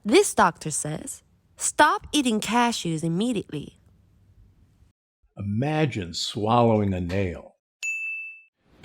This doctor says, stop eating cashews immediately. Imagine swallowing a nail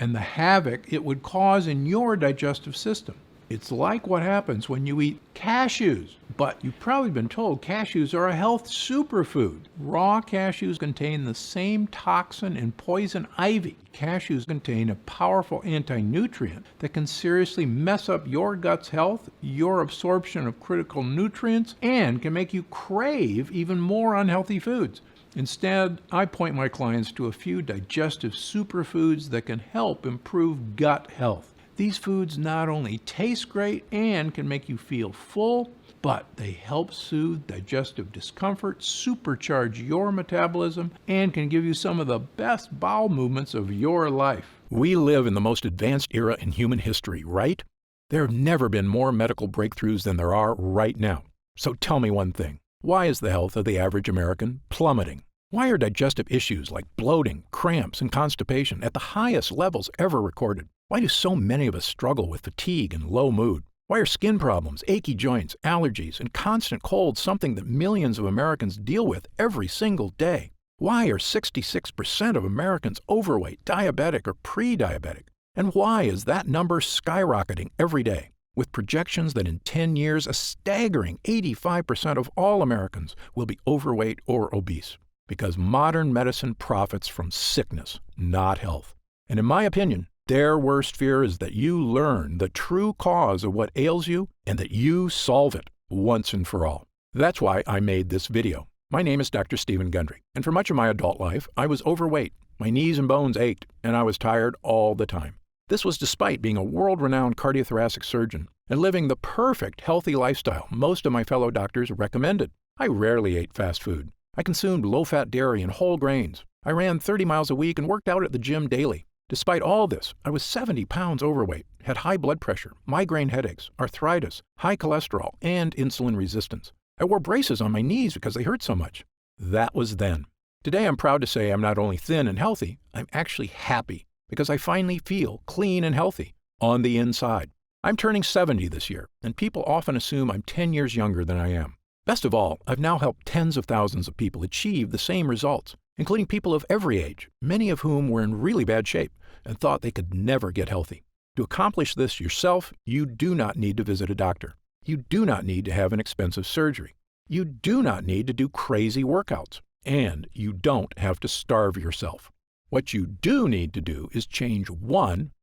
and the havoc it would cause in your digestive system. It's like what happens when you eat cashews. But you've probably been told cashews are a health superfood. Raw cashews contain the same toxin and poison ivy. Cashews contain a powerful anti-nutrient that can seriously mess up your gut's health, your absorption of critical nutrients, and can make you crave even more unhealthy foods. Instead, I point my clients to a few digestive superfoods that can help improve gut health. These foods not only taste great and can make you feel full, but they help soothe digestive discomfort, supercharge your metabolism, and can give you some of the best bowel movements of your life. We live in the most advanced era in human history, right? There have never been more medical breakthroughs than there are right now. So tell me one thing. Why is the health of the average American plummeting? Why are digestive issues like bloating, cramps, and constipation at the highest levels ever recorded? Why do so many of us struggle with fatigue and low mood? Why are skin problems, achy joints, allergies, and constant colds something that millions of Americans deal with every single day? Why are 66% of Americans overweight, diabetic, or pre-diabetic? And why is that number skyrocketing every day? With projections that in 10 years, a staggering 85% of all Americans will be overweight or obese. Because modern medicine profits from sickness, not health. And in my opinion, their worst fear is that you learn the true cause of what ails you and that you solve it once and for all. That's why I made this video. My name is Dr. Stephen Gundry, and for much of my adult life, I was overweight. My knees and bones ached, and I was tired all the time. This was despite being a world-renowned cardiothoracic surgeon and living the perfect healthy lifestyle most of my fellow doctors recommended. I rarely ate fast food. I consumed low-fat dairy and whole grains. I ran 30 miles a week and worked out at the gym daily. Despite all this, I was 70 pounds overweight, had high blood pressure, migraine headaches, arthritis, high cholesterol, and insulin resistance. I wore braces on my knees because they hurt so much. That was then. Today I'm proud to say I'm not only thin and healthy, I'm actually happy because I finally feel clean and healthy on the inside. I'm turning 70 this year, and people often assume I'm 10 years younger than I am. Best of all, I've now helped tens of thousands of people achieve the same results, including people of every age, many of whom were in really bad shape and thought they could never get healthy. To accomplish this yourself, you do not need to visit a doctor. You do not need to have an expensive surgery. You do not need to do crazy workouts. And you don't have to starve yourself. What you do need to do is change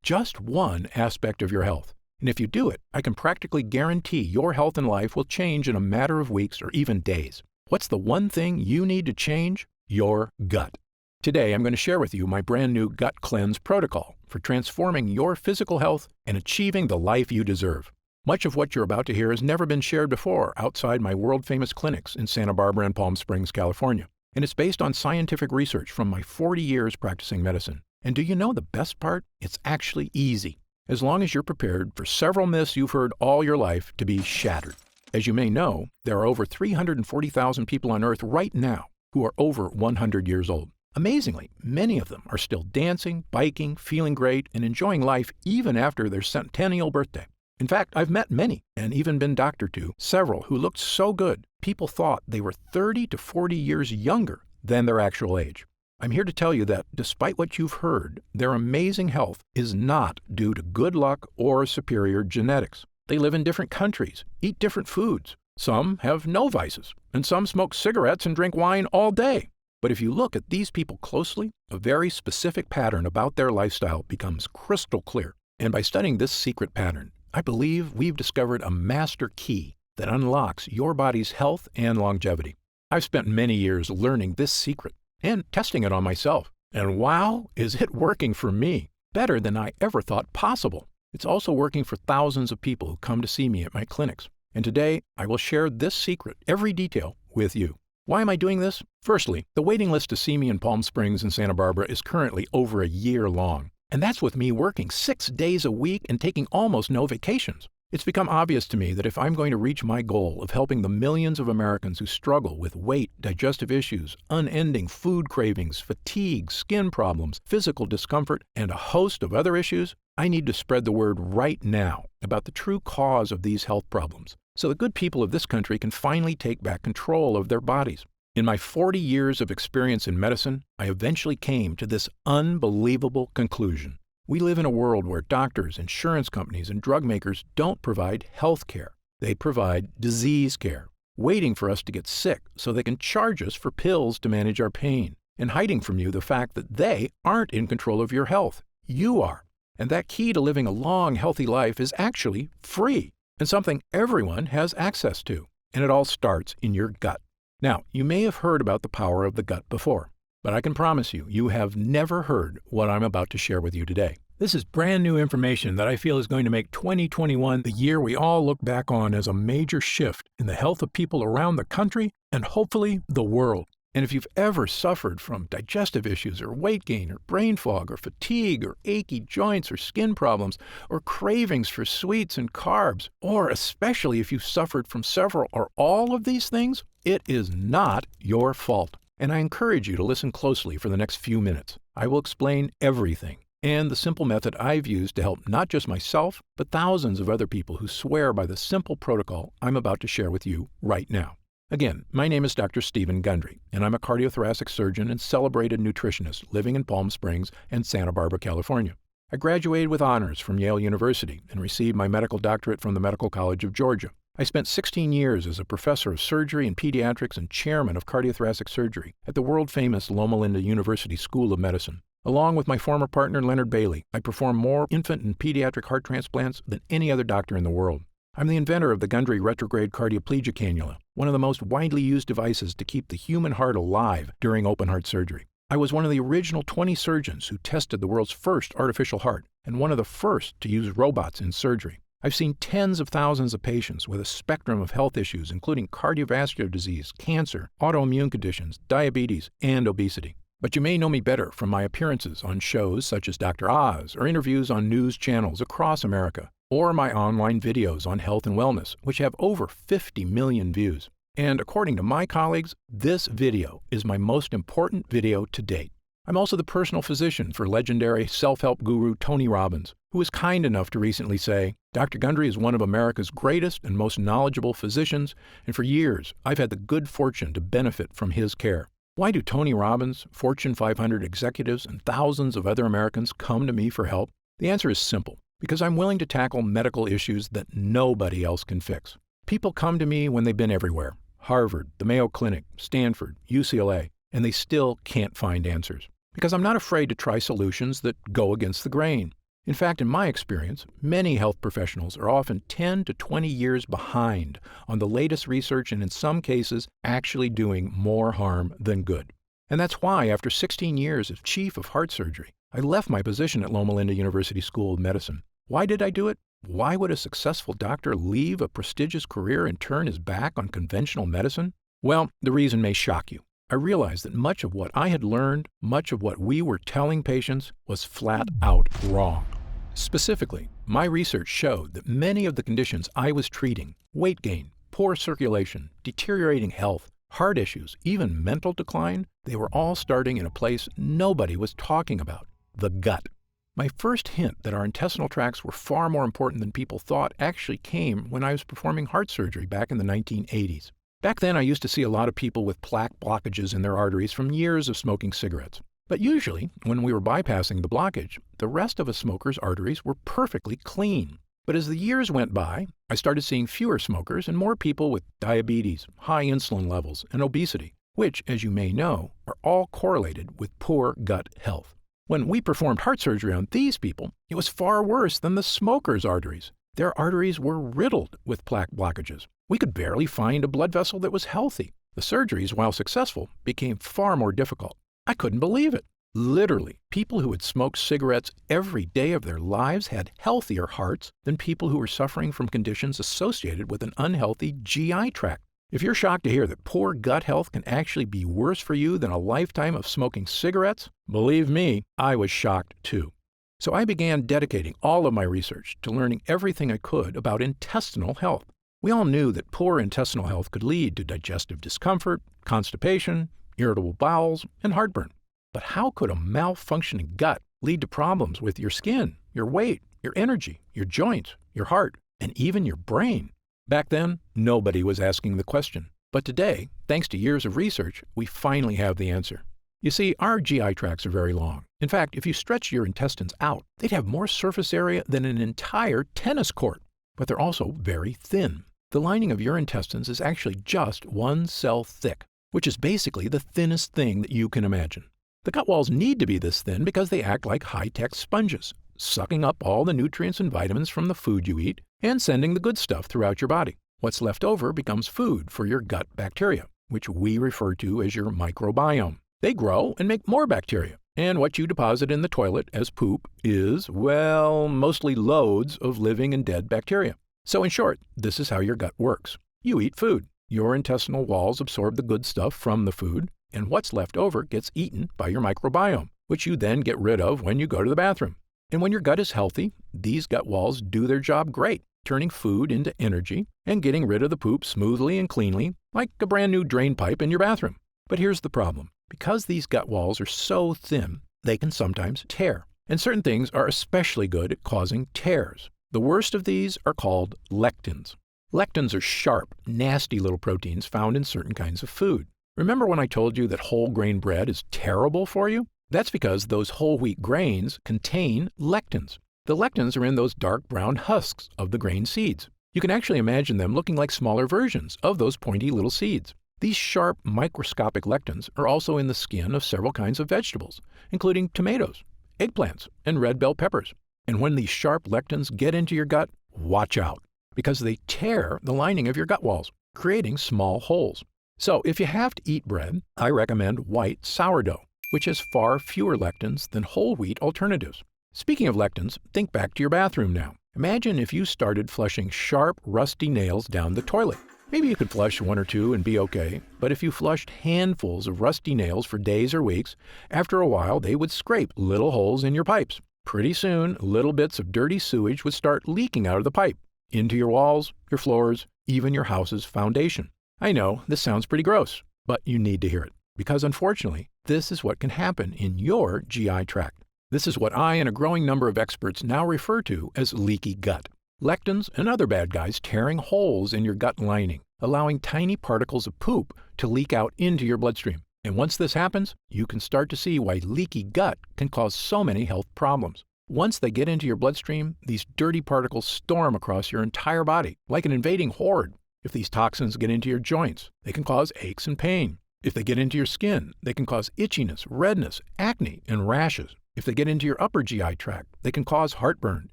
just one aspect of your health. And if you do it, I can practically guarantee your health and life will change in a matter of weeks or even days. What's the one thing you need to change? Your gut. Today, I'm going to share with you my brand new Gut Cleanse protocol for transforming your physical health and achieving the life you deserve. Much of what you're about to hear has never been shared before outside my world-famous clinics in Santa Barbara and Palm Springs, California. And it's based on scientific research from my 40 years practicing medicine. And do you know the best part? It's actually easy, as long as you're prepared for several myths you've heard all your life to be shattered. As you may know, there are over 340,000 people on Earth right now who are over 100 years old. Amazingly, many of them are still dancing, biking, feeling great, and enjoying life even after their centennial birthday. In fact, I've met many, and even been doctored to, several who looked so good, people thought they were 30 to 40 years younger than their actual age. I'm here to tell you that, despite what you've heard, their amazing health is not due to good luck or superior genetics. They live in different countries, eat different foods. Some have no vices, and some smoke cigarettes and drink wine all day. But if you look at these people closely, a very specific pattern about their lifestyle becomes crystal clear. And by studying this secret pattern, I believe we've discovered a master key that unlocks your body's health and longevity. I've spent many years learning this secret and testing it on myself. And wow, is it working for me? Better than I ever thought possible. It's also working for thousands of people who come to see me at my clinics. And today, I will share this secret, every detail, with you. Why am I doing this? Firstly, the waiting list to see me in Palm Springs and Santa Barbara is currently over a year long. And that's with me working 6 days a week and taking almost no vacations. It's become obvious to me that if I'm going to reach my goal of helping the millions of Americans who struggle with weight, digestive issues, unending food cravings, fatigue, skin problems, physical discomfort, and a host of other issues, I need to spread the word right now about the true cause of these health problems so the good people of this country can finally take back control of their bodies. In my 40 years of experience in medicine, I eventually came to this unbelievable conclusion. We live in a world where doctors, insurance companies, and drug makers don't provide health care. They provide disease care, waiting for us to get sick so they can charge us for pills to manage our pain, and hiding from you the fact that they aren't in control of your health. You are. And that key to living a long, healthy life is actually free, and something everyone has access to. And it all starts in your gut. Now, you may have heard about the power of the gut before, but I can promise you, you have never heard what I'm about to share with you today. This is brand new information that I feel is going to make 2021 the year we all look back on as a major shift in the health of people around the country and hopefully the world. And if you've ever suffered from digestive issues or weight gain or brain fog or fatigue or achy joints or skin problems or cravings for sweets and carbs, or especially if you've suffered from several or all of these things, it is not your fault. And I encourage you to listen closely for the next few minutes. I will explain everything and the simple method I've used to help not just myself, but thousands of other people who swear by the simple protocol I'm about to share with you right now. Again, my name is Dr. Stephen Gundry, and I'm a cardiothoracic surgeon and celebrated nutritionist living in Palm Springs and Santa Barbara, California. I graduated with honors from Yale University and received my medical doctorate from the Medical College of Georgia. I spent 16 years as a professor of surgery and pediatrics and chairman of cardiothoracic surgery at the world-famous Loma Linda University School of Medicine. Along with my former partner, Leonard Bailey, I performed more infant and pediatric heart transplants than any other doctor in the world. I'm the inventor of the Gundry retrograde cardioplegia cannula, one of the most widely used devices to keep the human heart alive during open-heart surgery. I was one of the original 20 surgeons who tested the world's first artificial heart and one of the first to use robots in surgery. I've seen tens of thousands of patients with a spectrum of health issues, including cardiovascular disease, cancer, autoimmune conditions, diabetes, and obesity. But you may know me better from my appearances on shows such as Dr. Oz or interviews on news channels across America, or my online videos on health and wellness, which have over 50 million views. And according to my colleagues, this video is my most important video to date. I'm also the personal physician for legendary self-help guru Tony Robbins, who was kind enough to recently say, Dr. Gundry is one of America's greatest and most knowledgeable physicians, and for years I've had the good fortune to benefit from his care. Why do Tony Robbins, Fortune 500 executives, and thousands of other Americans come to me for help? The answer is simple. Because I'm willing to tackle medical issues that nobody else can fix. People come to me when they've been everywhere, Harvard, the Mayo Clinic, Stanford, UCLA, and they still can't find answers. Because I'm not afraid to try solutions that go against the grain. In fact, in my experience, many health professionals are often 10 to 20 years behind on the latest research and in some cases actually doing more harm than good. And that's why, after 16 years as chief of heart surgery, I left my position at Loma Linda University School of Medicine. Why did I do it? Why would a successful doctor leave a prestigious career and turn his back on conventional medicine? Well, the reason may shock you. I realized that much of what I had learned, much of what we were telling patients, was flat out wrong. Specifically, my research showed that many of the conditions I was treating, weight gain, poor circulation, deteriorating health, heart issues, even mental decline, they were all starting in a place nobody was talking about, the gut. My first hint that our intestinal tracts were far more important than people thought actually came when I was performing heart surgery back in the 1980s. Back then, I used to see a lot of people with plaque blockages in their arteries from years of smoking cigarettes. But usually, when we were bypassing the blockage, the rest of a smoker's arteries were perfectly clean. But as the years went by, I started seeing fewer smokers and more people with diabetes, high insulin levels, and obesity, which, as you may know, are all correlated with poor gut health. When we performed heart surgery on these people, it was far worse than the smokers' arteries. Their arteries were riddled with plaque blockages. We could barely find a blood vessel that was healthy. The surgeries, while successful, became far more difficult. I couldn't believe it. Literally, people who had smoked cigarettes every day of their lives had healthier hearts than people who were suffering from conditions associated with an unhealthy GI tract. If you're shocked to hear that poor gut health can actually be worse for you than a lifetime of smoking cigarettes, believe me, I was shocked too. So I began dedicating all of my research to learning everything I could about intestinal health. We all knew that poor intestinal health could lead to digestive discomfort, constipation, irritable bowels, and heartburn. But how could a malfunctioning gut lead to problems with your skin, your weight, your energy, your joints, your heart, and even your brain? Back then, nobody was asking the question. But today, thanks to years of research, we finally have the answer. You see, our GI tracts are very long. In fact, if you stretched your intestines out, they'd have more surface area than an entire tennis court. But they're also very thin. The lining of your intestines is actually just one cell thick, which is basically the thinnest thing that you can imagine. The gut walls need to be this thin because they act like high-tech sponges, sucking up all the nutrients and vitamins from the food you eat and sending the good stuff throughout your body. What's left over becomes food for your gut bacteria, which we refer to as your microbiome. They grow and make more bacteria, and what you deposit in the toilet as poop is, well, mostly loads of living and dead bacteria. So in short, this is how your gut works. You eat food. Your intestinal walls absorb the good stuff from the food, and what's left over gets eaten by your microbiome, which you then get rid of when you go to the bathroom. And when your gut is healthy, these gut walls do their job great, turning food into energy and getting rid of the poop smoothly and cleanly, like a brand new drain pipe in your bathroom. But here's the problem. Because these gut walls are so thin, they can sometimes tear. And certain things are especially good at causing tears. The worst of these are called lectins. Lectins are sharp, nasty little proteins found in certain kinds of food. Remember when I told you that whole grain bread is terrible for you? That's because those whole wheat grains contain lectins. The lectins are in those dark brown husks of the grain seeds. You can actually imagine them looking like smaller versions of those pointy little seeds. These sharp, microscopic lectins are also in the skin of several kinds of vegetables, including tomatoes, eggplants, and red bell peppers. And when these sharp lectins get into your gut, watch out, because they tear the lining of your gut walls, creating small holes. So if you have to eat bread, I recommend white sourdough, which has far fewer lectins than whole wheat alternatives. Speaking of lectins, think back to your bathroom now. Imagine if you started flushing sharp, rusty nails down the toilet. Maybe you could flush one or two and be okay, but if you flushed handfuls of rusty nails for days or weeks, after a while they would scrape little holes in your pipes. Pretty soon, little bits of dirty sewage would start leaking out of the pipe, into your walls, your floors, even your house's foundation. I know, this sounds pretty gross, but you need to hear it, because unfortunately, this is what can happen in your GI tract. This is what I and a growing number of experts now refer to as leaky gut. Lectins and other bad guys tearing holes in your gut lining, allowing tiny particles of poop to leak out into your bloodstream. And once this happens, you can start to see why leaky gut can cause so many health problems. Once they get into your bloodstream, these dirty particles storm across your entire body like an invading horde. If these toxins get into your joints, they can cause aches and pain. If they get into your skin, they can cause itchiness, redness, acne, and rashes. If they get into your upper GI tract, they can cause heartburn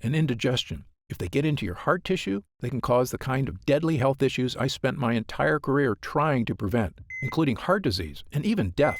and indigestion. If they get into your heart tissue, they can cause the kind of deadly health issues I spent my entire career trying to prevent, including heart disease and even death.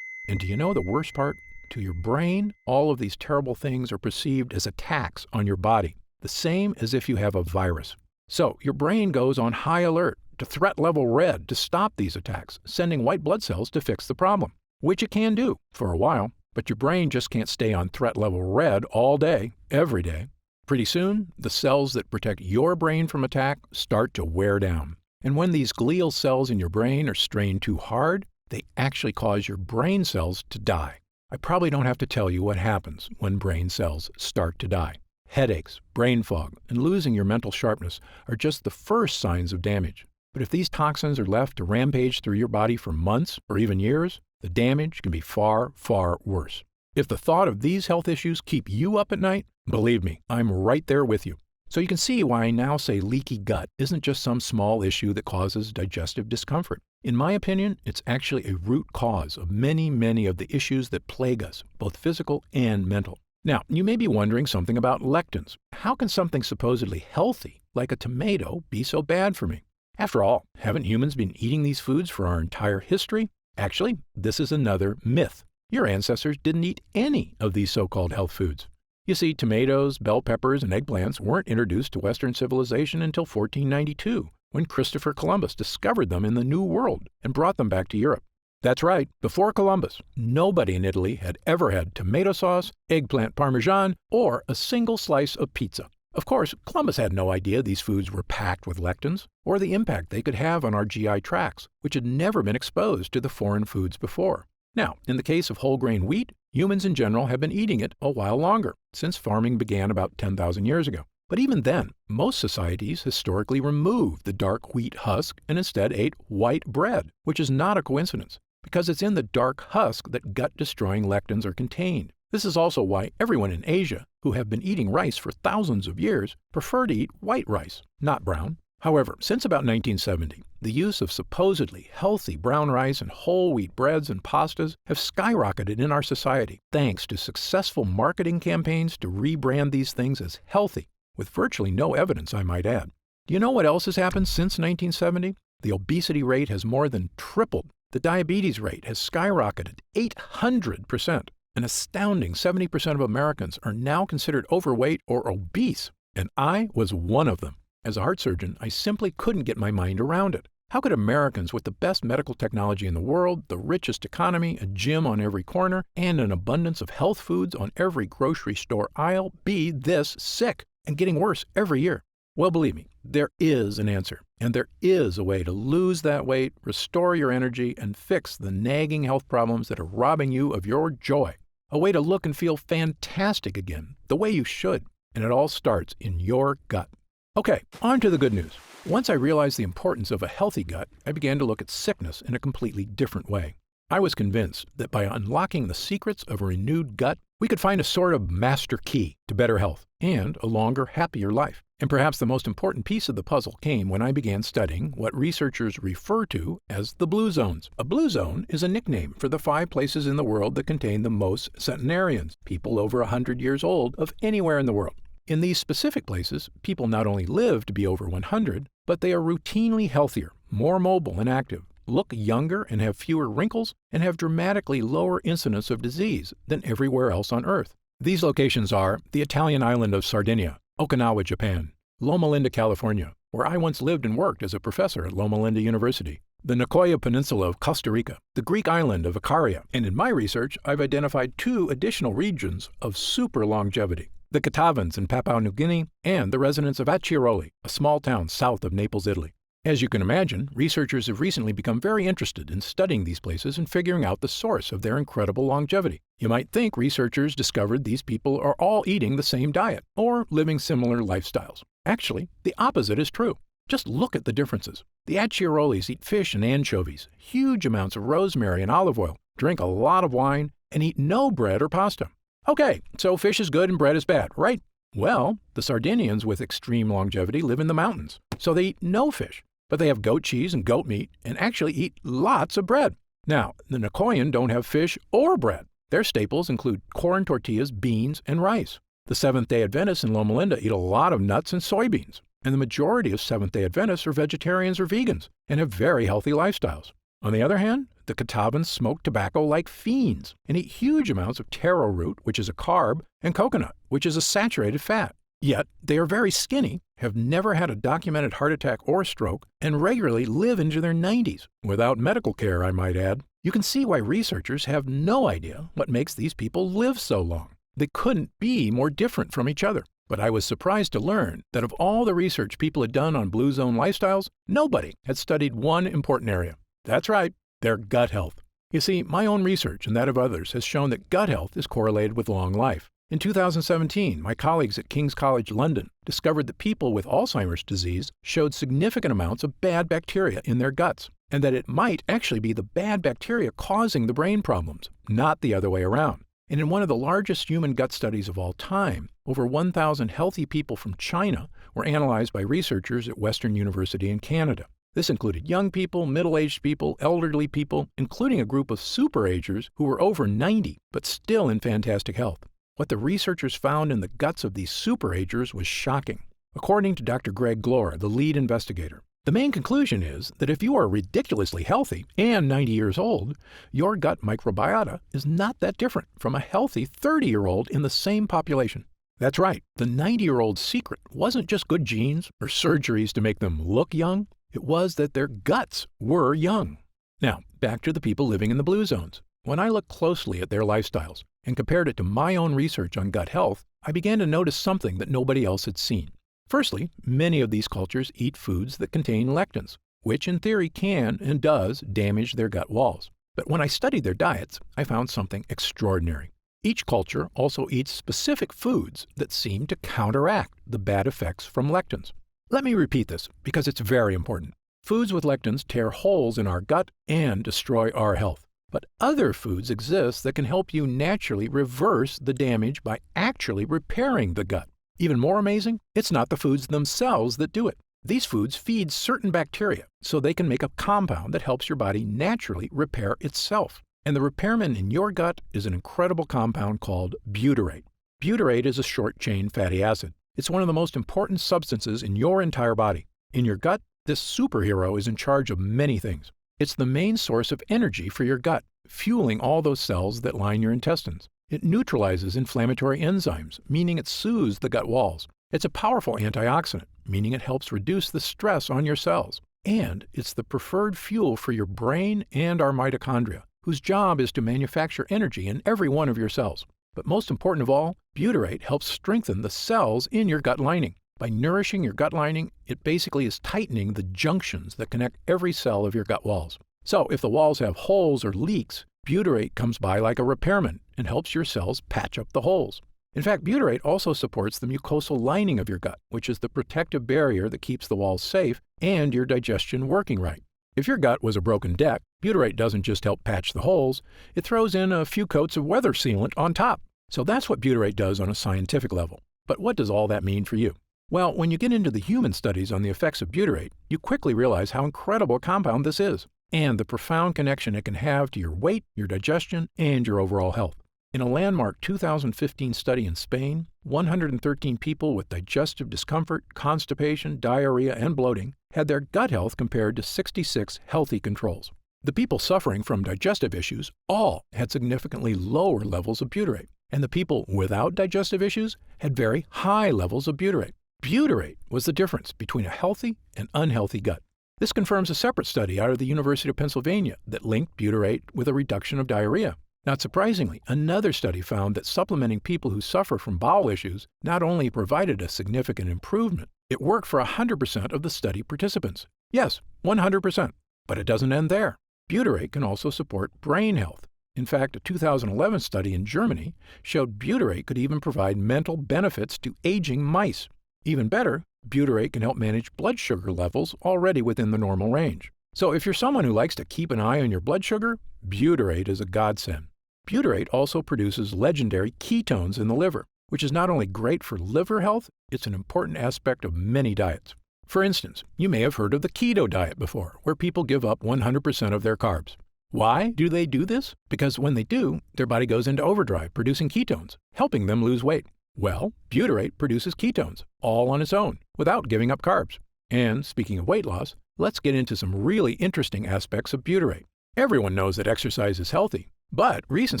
And do you know the worst part? To your brain, all of these terrible things are perceived as attacks on your body, the same as if you have a virus. So your brain goes on high alert to threat level red to stop these attacks, sending white blood cells to fix the problem, which it can do for a while, but your brain just can't stay on threat level red all day, every day. Pretty soon, the cells that protect your brain from attack start to wear down. And when these glial cells in your brain are strained too hard, they actually cause your brain cells to die. I probably don't have to tell you what happens when brain cells start to die. Headaches, brain fog, and losing your mental sharpness are just the first signs of damage. But if these toxins are left to rampage through your body for months or even years, the damage can be far, far worse. If the thought of these health issues keep you up at night, believe me, I'm right there with you. So you can see why I now say leaky gut isn't just some small issue that causes digestive discomfort. In my opinion, it's actually a root cause of many, many of the issues that plague us, both physical and mental. Now, you may be wondering something about lectins. How can something supposedly healthy, like a tomato, be so bad for me? After all, haven't humans been eating these foods for our entire history? Actually, this is another myth. Your ancestors didn't eat any of these so-called health foods. You see, tomatoes, bell peppers, and eggplants weren't introduced to Western civilization until 1492, when Christopher Columbus discovered them in the New World and brought them back to Europe. That's right, before Columbus, nobody in Italy had ever had tomato sauce, eggplant parmesan, or a single slice of pizza. Of course, Columbus had no idea these foods were packed with lectins, or the impact they could have on our GI tracts, which had never been exposed to the foreign foods before. Now, in the case of whole grain wheat, humans in general have been eating it a while longer, since farming began about 10,000 years ago. But even then, most societies historically removed the dark wheat husk and instead ate white bread, which is not a coincidence, because it's in the dark husk that gut-destroying lectins are contained. This is also why everyone in Asia, who have been eating rice for thousands of years, prefer to eat white rice, not brown. However, since about 1970, the use of supposedly healthy brown rice and whole wheat breads and pastas have skyrocketed in our society thanks to successful marketing campaigns to rebrand these things as healthy, with virtually no evidence, I might add. Do you know what else has happened since 1970? The obesity rate has more than tripled. The diabetes rate has skyrocketed 800%. An astounding 70% of Americans are now considered overweight or obese, and I was one of them. As a heart surgeon, I simply couldn't get my mind around it. How could Americans with the best medical technology in the world, the richest economy, a gym on every corner, and an abundance of health foods on every grocery store aisle be this sick and getting worse every year? Well, believe me, there is an answer, and there is a way to lose that weight, restore your energy, and fix the nagging health problems that are robbing you of your joy. A way to look and feel fantastic again, the way you should, and it all starts in your gut. Okay, on to the good news. Once I realized the importance of a healthy gut, I began to look at sickness in a completely different way. I was convinced that by unlocking the secrets of a renewed gut, we could find a sort of master key to better health and a longer, happier life. And perhaps the most important piece of the puzzle came when I began studying what researchers refer to as the blue zones. A blue zone is a nickname for the 5 places in the world that contain the most centenarians, people over 100 years old, of anywhere in the world. In these specific places, people not only live to be over 100, but they are routinely healthier, more mobile and active, look younger and have fewer wrinkles, and have dramatically lower incidence of disease than everywhere else on Earth. These locations are the Italian island of Sardinia, Okinawa, Japan, Loma Linda, California, where I once lived and worked as a professor at Loma Linda University, the Nicoya Peninsula of Costa Rica, the Greek island of Icaria, and in my research, I've identified 2 additional regions of super longevity: the Catavans in Papua New Guinea, and the residents of Acciaroli, a small town south of Naples, Italy. As you can imagine, researchers have recently become very interested in studying these places and figuring out the source of their incredible longevity. You might think researchers discovered these people are all eating the same diet or living similar lifestyles. Actually, the opposite is true. Just look at the differences. The Acciarolis eat fish and anchovies, huge amounts of rosemary and olive oil, drink a lot of wine, and eat no bread or pasta. Okay, so fish is good and bread is bad, right? Well, the Sardinians with extreme longevity live in the mountains, so they eat no fish, but they have goat cheese and goat meat and actually eat lots of bread. Now, the Nicoyan don't have fish or bread. Their staples include corn tortillas, beans, and rice. The Seventh-day Adventists in Loma Linda eat a lot of nuts and soybeans, and the majority of Seventh-day Adventists are vegetarians or vegans and have very healthy lifestyles. On the other hand, the Catawbans smoke tobacco like fiends and eat huge amounts of taro root, which is a carb, and coconut, which is a saturated fat. Yet, they are very skinny, have never had a documented heart attack or stroke, and regularly live into their 90s, without medical care, I might add. You can see why researchers have no idea what makes these people live so long. They couldn't be more different from each other. But I was surprised to learn that of all the research people had done on blue zone lifestyles, nobody had studied one important area. That's right, their gut health. You see, my own research and that of others has shown that gut health is correlated with long life. In 2017, my colleagues at King's College London discovered that people with Alzheimer's disease showed significant amounts of bad bacteria in their guts, and that it might actually be the bad bacteria causing the brain problems, not the other way around. And in one of the largest human gut studies of all time, over 1,000 healthy people from China were analyzed by researchers at Western University in Canada. This included young people, middle-aged people, elderly people, including a group of super-agers who were over 90 but still in fantastic health. What the researchers found in the guts of these super-agers was shocking. According to Dr. Greg Glore, the lead investigator, the main conclusion is that if you are ridiculously healthy and 90 years old, your gut microbiota is not that different from a healthy 30-year-old in the same population. That's right, the 90-year-old's secret wasn't just good genes or surgeries to make them look young. It was that their guts were young. Now, back to the people living in the blue zones. When I looked closely at their lifestyles and compared it to my own research on gut health, I began to notice something that nobody else had seen. Firstly, many of these cultures eat foods that contain lectins, which in theory can and does damage their gut walls. But when I studied their diets, I found something extraordinary. Each culture also eats specific foods that seem to counteract the bad effects from lectins. Let me repeat this because it's very important. Foods with lectins tear holes in our gut and destroy our health. But other foods exist that can help you naturally reverse the damage by actually repairing the gut. Even more amazing, it's not the foods themselves that do it. These foods feed certain bacteria so they can make a compound that helps your body naturally repair itself. And the repairman in your gut is an incredible compound called butyrate. Butyrate is a short-chain fatty acid. It's one of the most important substances in your entire body. In your gut, this superhero is in charge of many things. It's the main source of energy for your gut, fueling all those cells that line your intestines. It neutralizes inflammatory enzymes, meaning it soothes the gut walls. It's a powerful antioxidant, meaning it helps reduce the stress on your cells. And it's the preferred fuel for your brain and our mitochondria, whose job is to manufacture energy in every one of your cells. But most important of all, butyrate helps strengthen the cells in your gut lining. By nourishing your gut lining, it basically is tightening the junctions that connect every cell of your gut walls. So if the walls have holes or leaks, butyrate comes by like a repairman and helps your cells patch up the holes. In fact, butyrate also supports the mucosal lining of your gut, which is the protective barrier that keeps the walls safe and your digestion working right. If your gut was a broken deck, butyrate doesn't just help patch the holes, it throws in a few coats of weather sealant on top. So that's what butyrate does on a scientific level. But what does all that mean for you? Well, when you get into the human studies on the effects of butyrate, you quickly realize how incredible a compound this is, and the profound connection it can have to your weight, your digestion, and your overall health. In a landmark 2015 study in Spain, 113 people with digestive discomfort, constipation, diarrhea, and bloating had their gut health compared to 66 healthy controls. The people suffering from digestive issues all had significantly lower levels of butyrate, and the people without digestive issues had very high levels of butyrate. Butyrate was the difference between a healthy and unhealthy gut. This confirms a separate study out of the University of Pennsylvania that linked butyrate with a reduction of diarrhea. Not surprisingly, another study found that supplementing people who suffer from bowel issues not only provided a significant improvement, it worked for 100% of the study participants. Yes, 100%. But it doesn't end there. Butyrate can also support brain health. In fact, a 2011 study in Germany showed butyrate could even provide mental benefits to aging mice. Even better, butyrate can help manage blood sugar levels already within the normal range. So if you're someone who likes to keep an eye on your blood sugar, butyrate is a godsend. Butyrate also produces legendary ketones in the liver, which is not only great for liver health, it's an important aspect of many diets. For instance, you may have heard of the keto diet before, where people give up 100% of their carbs. Why do they do this? Because when they do, their body goes into overdrive producing ketones, helping them lose weight. Well, butyrate produces ketones, all on its own, without giving up carbs. And speaking of weight loss, let's get into some really interesting aspects of butyrate. Everyone knows that exercise is healthy, but recent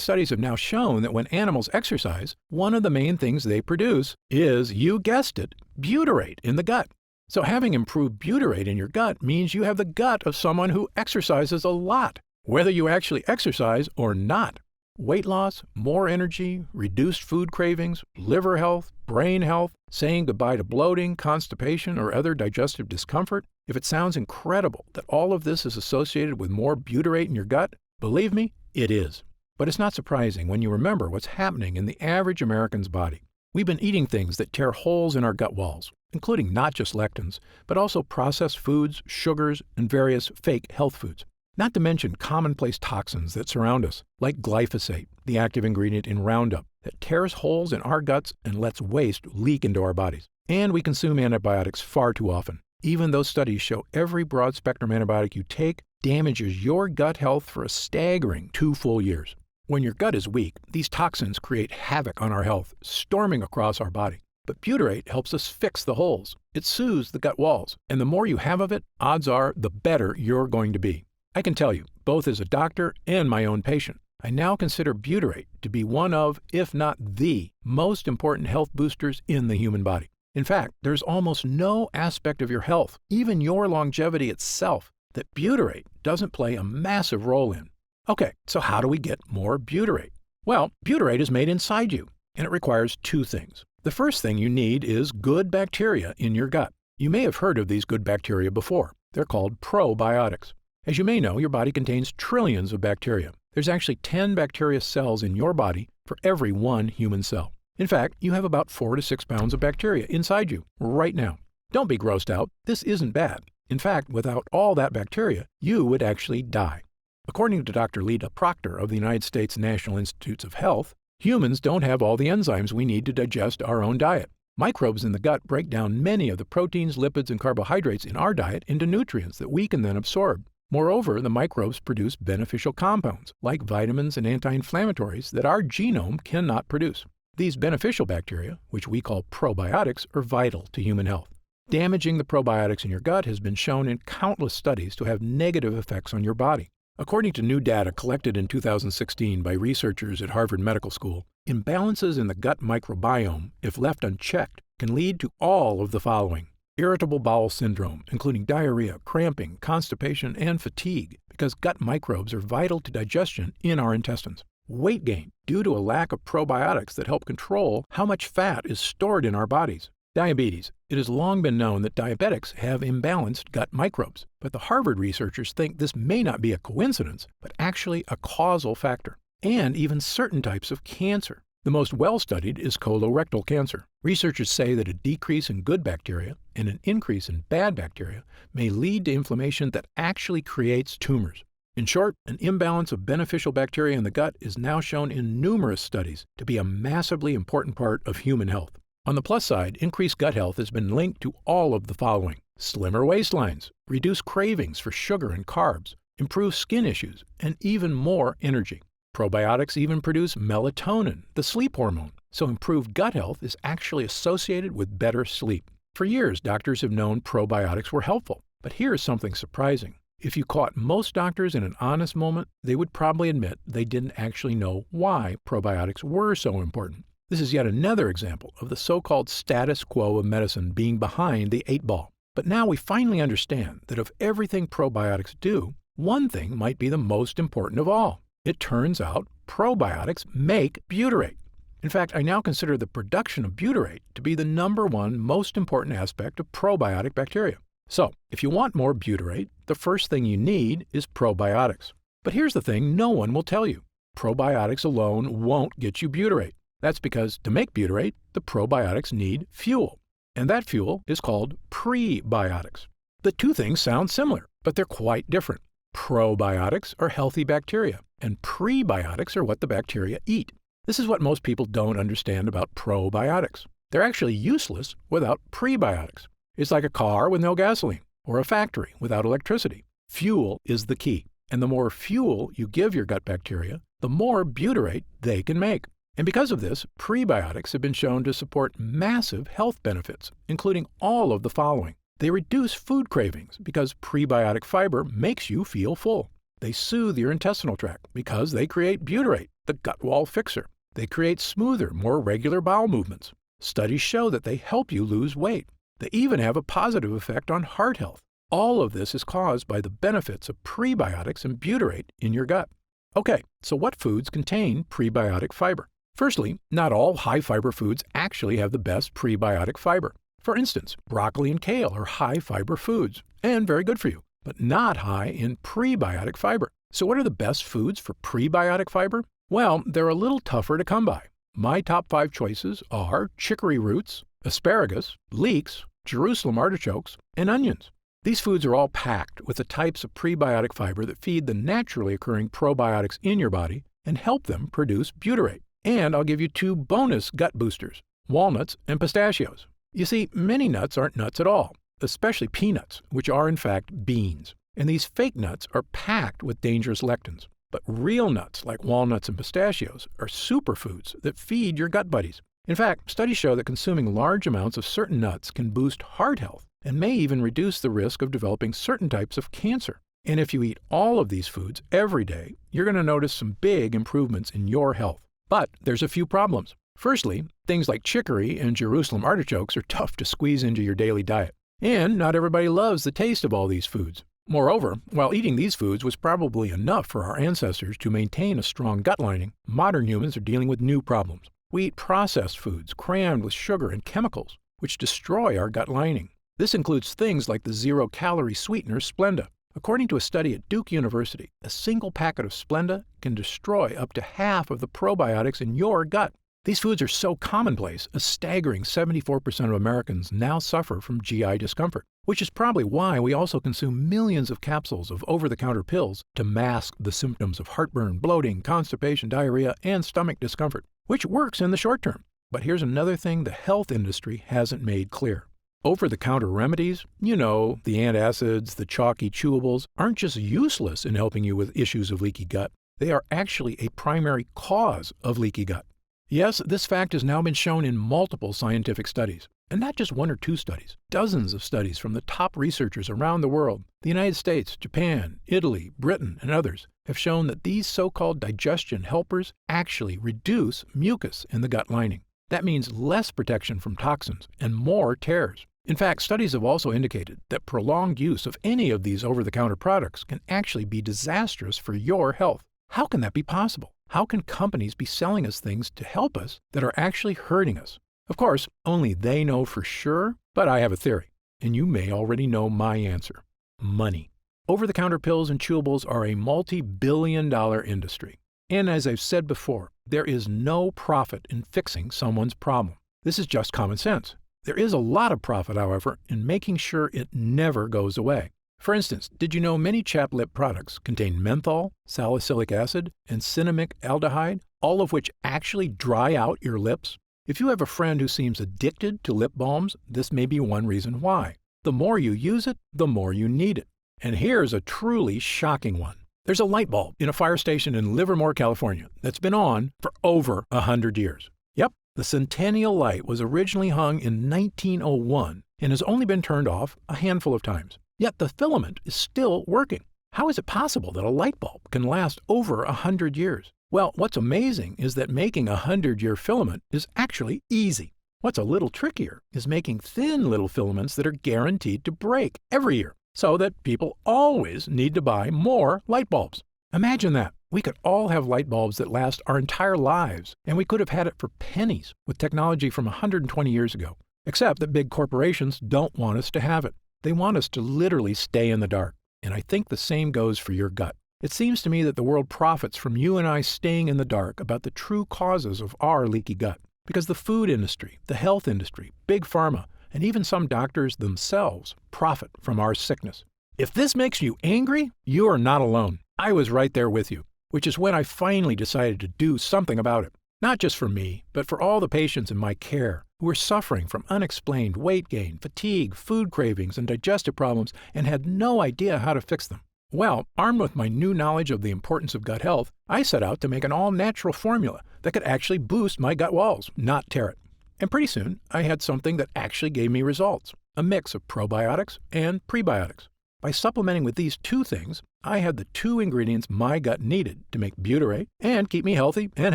studies have now shown that when animals exercise, one of the main things they produce is, you guessed it, butyrate in the gut. So having improved butyrate in your gut means you have the gut of someone who exercises a lot, whether you actually exercise or not. Weight loss, more energy, reduced food cravings, liver health, brain health, saying goodbye to bloating, constipation, or other digestive discomfort. If it sounds incredible that all of this is associated with more butyrate in your gut, believe me, it is. But it's not surprising when you remember what's happening in the average American's body. We've been eating things that tear holes in our gut walls, including not just lectins, but also processed foods, sugars, and various fake health foods. Not to mention commonplace toxins that surround us, like glyphosate, the active ingredient in Roundup, that tears holes in our guts and lets waste leak into our bodies. And we consume antibiotics far too often. Even though studies show every broad-spectrum antibiotic you take damages your gut health for a staggering 2 full years. When your gut is weak, these toxins create havoc on our health, storming across our body. But butyrate helps us fix the holes. It soothes the gut walls, and the more you have of it, odds are the better you're going to be. I can tell you, both as a doctor and my own patient, I now consider butyrate to be one of, if not the, most important health boosters in the human body. In fact, there's almost no aspect of your health, even your longevity itself, that butyrate doesn't play a massive role in. Okay, so how do we get more butyrate? Well, butyrate is made inside you, and it requires 2 things. The first thing you need is good bacteria in your gut. You may have heard of these good bacteria before. They're called probiotics. As you may know, your body contains trillions of bacteria. There's actually 10 bacteria cells in your body for every one human cell. In fact, you have about 4 to 6 pounds of bacteria inside you right now. Don't be grossed out. This isn't bad. In fact, without all that bacteria, you would actually die. According to Dr. Lita Proctor of the United States National Institutes of Health, humans don't have all the enzymes we need to digest our own diet. Microbes in the gut break down many of the proteins, lipids, and carbohydrates in our diet into nutrients that we can then absorb. Moreover, the microbes produce beneficial compounds, like vitamins and anti-inflammatories, that our genome cannot produce. These beneficial bacteria, which we call probiotics, are vital to human health. Damaging the probiotics in your gut has been shown in countless studies to have negative effects on your body. According to new data collected in 2016 by researchers at Harvard Medical School, imbalances in the gut microbiome, if left unchecked, can lead to all of the following: irritable bowel syndrome, including diarrhea, cramping, constipation, and fatigue, because gut microbes are vital to digestion in our intestines. Weight gain, due to a lack of probiotics that help control how much fat is stored in our bodies. Diabetes. It has long been known that diabetics have imbalanced gut microbes, but the Harvard researchers think this may not be a coincidence, but actually a causal factor. And even certain types of cancer. The most well-studied is colorectal cancer. Researchers say that a decrease in good bacteria and an increase in bad bacteria may lead to inflammation that actually creates tumors. In short, an imbalance of beneficial bacteria in the gut is now shown in numerous studies to be a massively important part of human health. On the plus side, increased gut health has been linked to all of the following: slimmer waistlines, reduced cravings for sugar and carbs, improved skin issues, and even more energy. Probiotics even produce melatonin, the sleep hormone, so improved gut health is actually associated with better sleep. For years, doctors have known probiotics were helpful, but here's something surprising. If you caught most doctors in an honest moment, they would probably admit they didn't actually know why probiotics were so important. This is yet another example of the so-called status quo of medicine being behind the 8 ball. But now we finally understand that of everything probiotics do, one thing might be the most important of all. It turns out probiotics make butyrate. In fact, I now consider the production of butyrate to be the #1 most important aspect of probiotic bacteria. So, if you want more butyrate, the first thing you need is probiotics. But here's the thing no one will tell you. Probiotics alone won't get you butyrate. That's because to make butyrate, the probiotics need fuel. And that fuel is called prebiotics. The two things sound similar, but they're quite different. Probiotics are healthy bacteria, and prebiotics are what the bacteria eat. This is what most people don't understand about probiotics. They're actually useless without prebiotics. It's like a car with no gasoline, or a factory without electricity. Fuel is the key, and the more fuel you give your gut bacteria, the more butyrate they can make. And because of this, prebiotics have been shown to support massive health benefits, including all of the following. They reduce food cravings because prebiotic fiber makes you feel full. They soothe your intestinal tract because they create butyrate, the gut wall fixer. They create smoother, more regular bowel movements. Studies show that they help you lose weight. They even have a positive effect on heart health. All of this is caused by the benefits of prebiotics and butyrate in your gut. Okay, so what foods contain prebiotic fiber? Firstly, not all high-fiber foods actually have the best prebiotic fiber. For instance, broccoli and kale are high-fiber foods, and very good for you, but not high in prebiotic fiber. So what are the best foods for prebiotic fiber? Well, they're a little tougher to come by. My top 5 choices are chicory roots, asparagus, leeks, Jerusalem artichokes, and onions. These foods are all packed with the types of prebiotic fiber that feed the naturally occurring probiotics in your body and help them produce butyrate. And I'll give you 2 bonus gut boosters, walnuts and pistachios. You see, many nuts aren't nuts at all, especially peanuts, which are in fact beans. And these fake nuts are packed with dangerous lectins. But real nuts, like walnuts and pistachios, are superfoods that feed your gut buddies. In fact, studies show that consuming large amounts of certain nuts can boost heart health and may even reduce the risk of developing certain types of cancer. And if you eat all of these foods every day, you're going to notice some big improvements in your health. But there's a few problems. Firstly, things like chicory and Jerusalem artichokes are tough to squeeze into your daily diet. And not everybody loves the taste of all these foods. Moreover, while eating these foods was probably enough for our ancestors to maintain a strong gut lining, modern humans are dealing with new problems. We eat processed foods crammed with sugar and chemicals, which destroy our gut lining. This includes things like the zero-calorie sweetener Splenda. According to a study at Duke University, a single packet of Splenda can destroy up to half of the probiotics in your gut. These foods are so commonplace, a staggering 74% of Americans now suffer from GI discomfort, which is probably why we also consume millions of capsules of over-the-counter pills to mask the symptoms of heartburn, bloating, constipation, diarrhea, and stomach discomfort, which works in the short term. But here's another thing the health industry hasn't made clear. Over-the-counter remedies, the antacids, the chalky chewables, aren't just useless in helping you with issues of leaky gut. They are actually a primary cause of leaky gut. Yes, this fact has now been shown in multiple scientific studies, and not just one or two studies. Dozens of studies from the top researchers around the world, the United States, Japan, Italy, Britain, and others, have shown that these so-called digestion helpers actually reduce mucus in the gut lining. That means less protection from toxins and more tears. In fact, studies have also indicated that prolonged use of any of these over-the-counter products can actually be disastrous for your health. How can that be possible? How can companies be selling us things to help us that are actually hurting us? Of course, only they know for sure, but I have a theory, and you may already know my answer. Money. Over-the-counter pills and chewables are a multi-billion-dollar industry. And as I've said before, there is no profit in fixing someone's problem. This is just common sense. There is a lot of profit, however, in making sure it never goes away. For instance, did you know many chapped lip products contain menthol, salicylic acid, and cinnamic aldehyde, all of which actually dry out your lips? If you have a friend who seems addicted to lip balms, this may be one reason why. The more you use it, the more you need it. And here's a truly shocking one. There's a light bulb in a fire station in Livermore, California, that's been on for over 100 years. Yep, the Centennial light was originally hung in 1901 and has only been turned off a handful of times. Yet the filament is still working. How is it possible that a light bulb can last over 100 years? Well, what's amazing is that making a 100-year filament is actually easy. What's a little trickier is making thin little filaments that are guaranteed to break every year, so that people always need to buy more light bulbs. Imagine that. We could all have light bulbs that last our entire lives, and we could have had it for pennies with technology from 120 years ago. Except that big corporations don't want us to have it. They want us to literally stay in the dark. And I think the same goes for your gut. It seems to me that the world profits from you and I staying in the dark about the true causes of our leaky gut. Because the food industry, the health industry, big pharma, and even some doctors themselves profit from our sickness. If this makes you angry, you are not alone. I was right there with you, which is when I finally decided to do something about it. Not just for me, but for all the patients in my care who were suffering from unexplained weight gain, fatigue, food cravings, and digestive problems and had no idea how to fix them. Well, armed with my new knowledge of the importance of gut health, I set out to make an all-natural formula that could actually boost my gut walls, not tear it. And pretty soon, I had something that actually gave me results, a mix of probiotics and prebiotics. By supplementing with these two things, I had the two ingredients my gut needed to make butyrate and keep me healthy and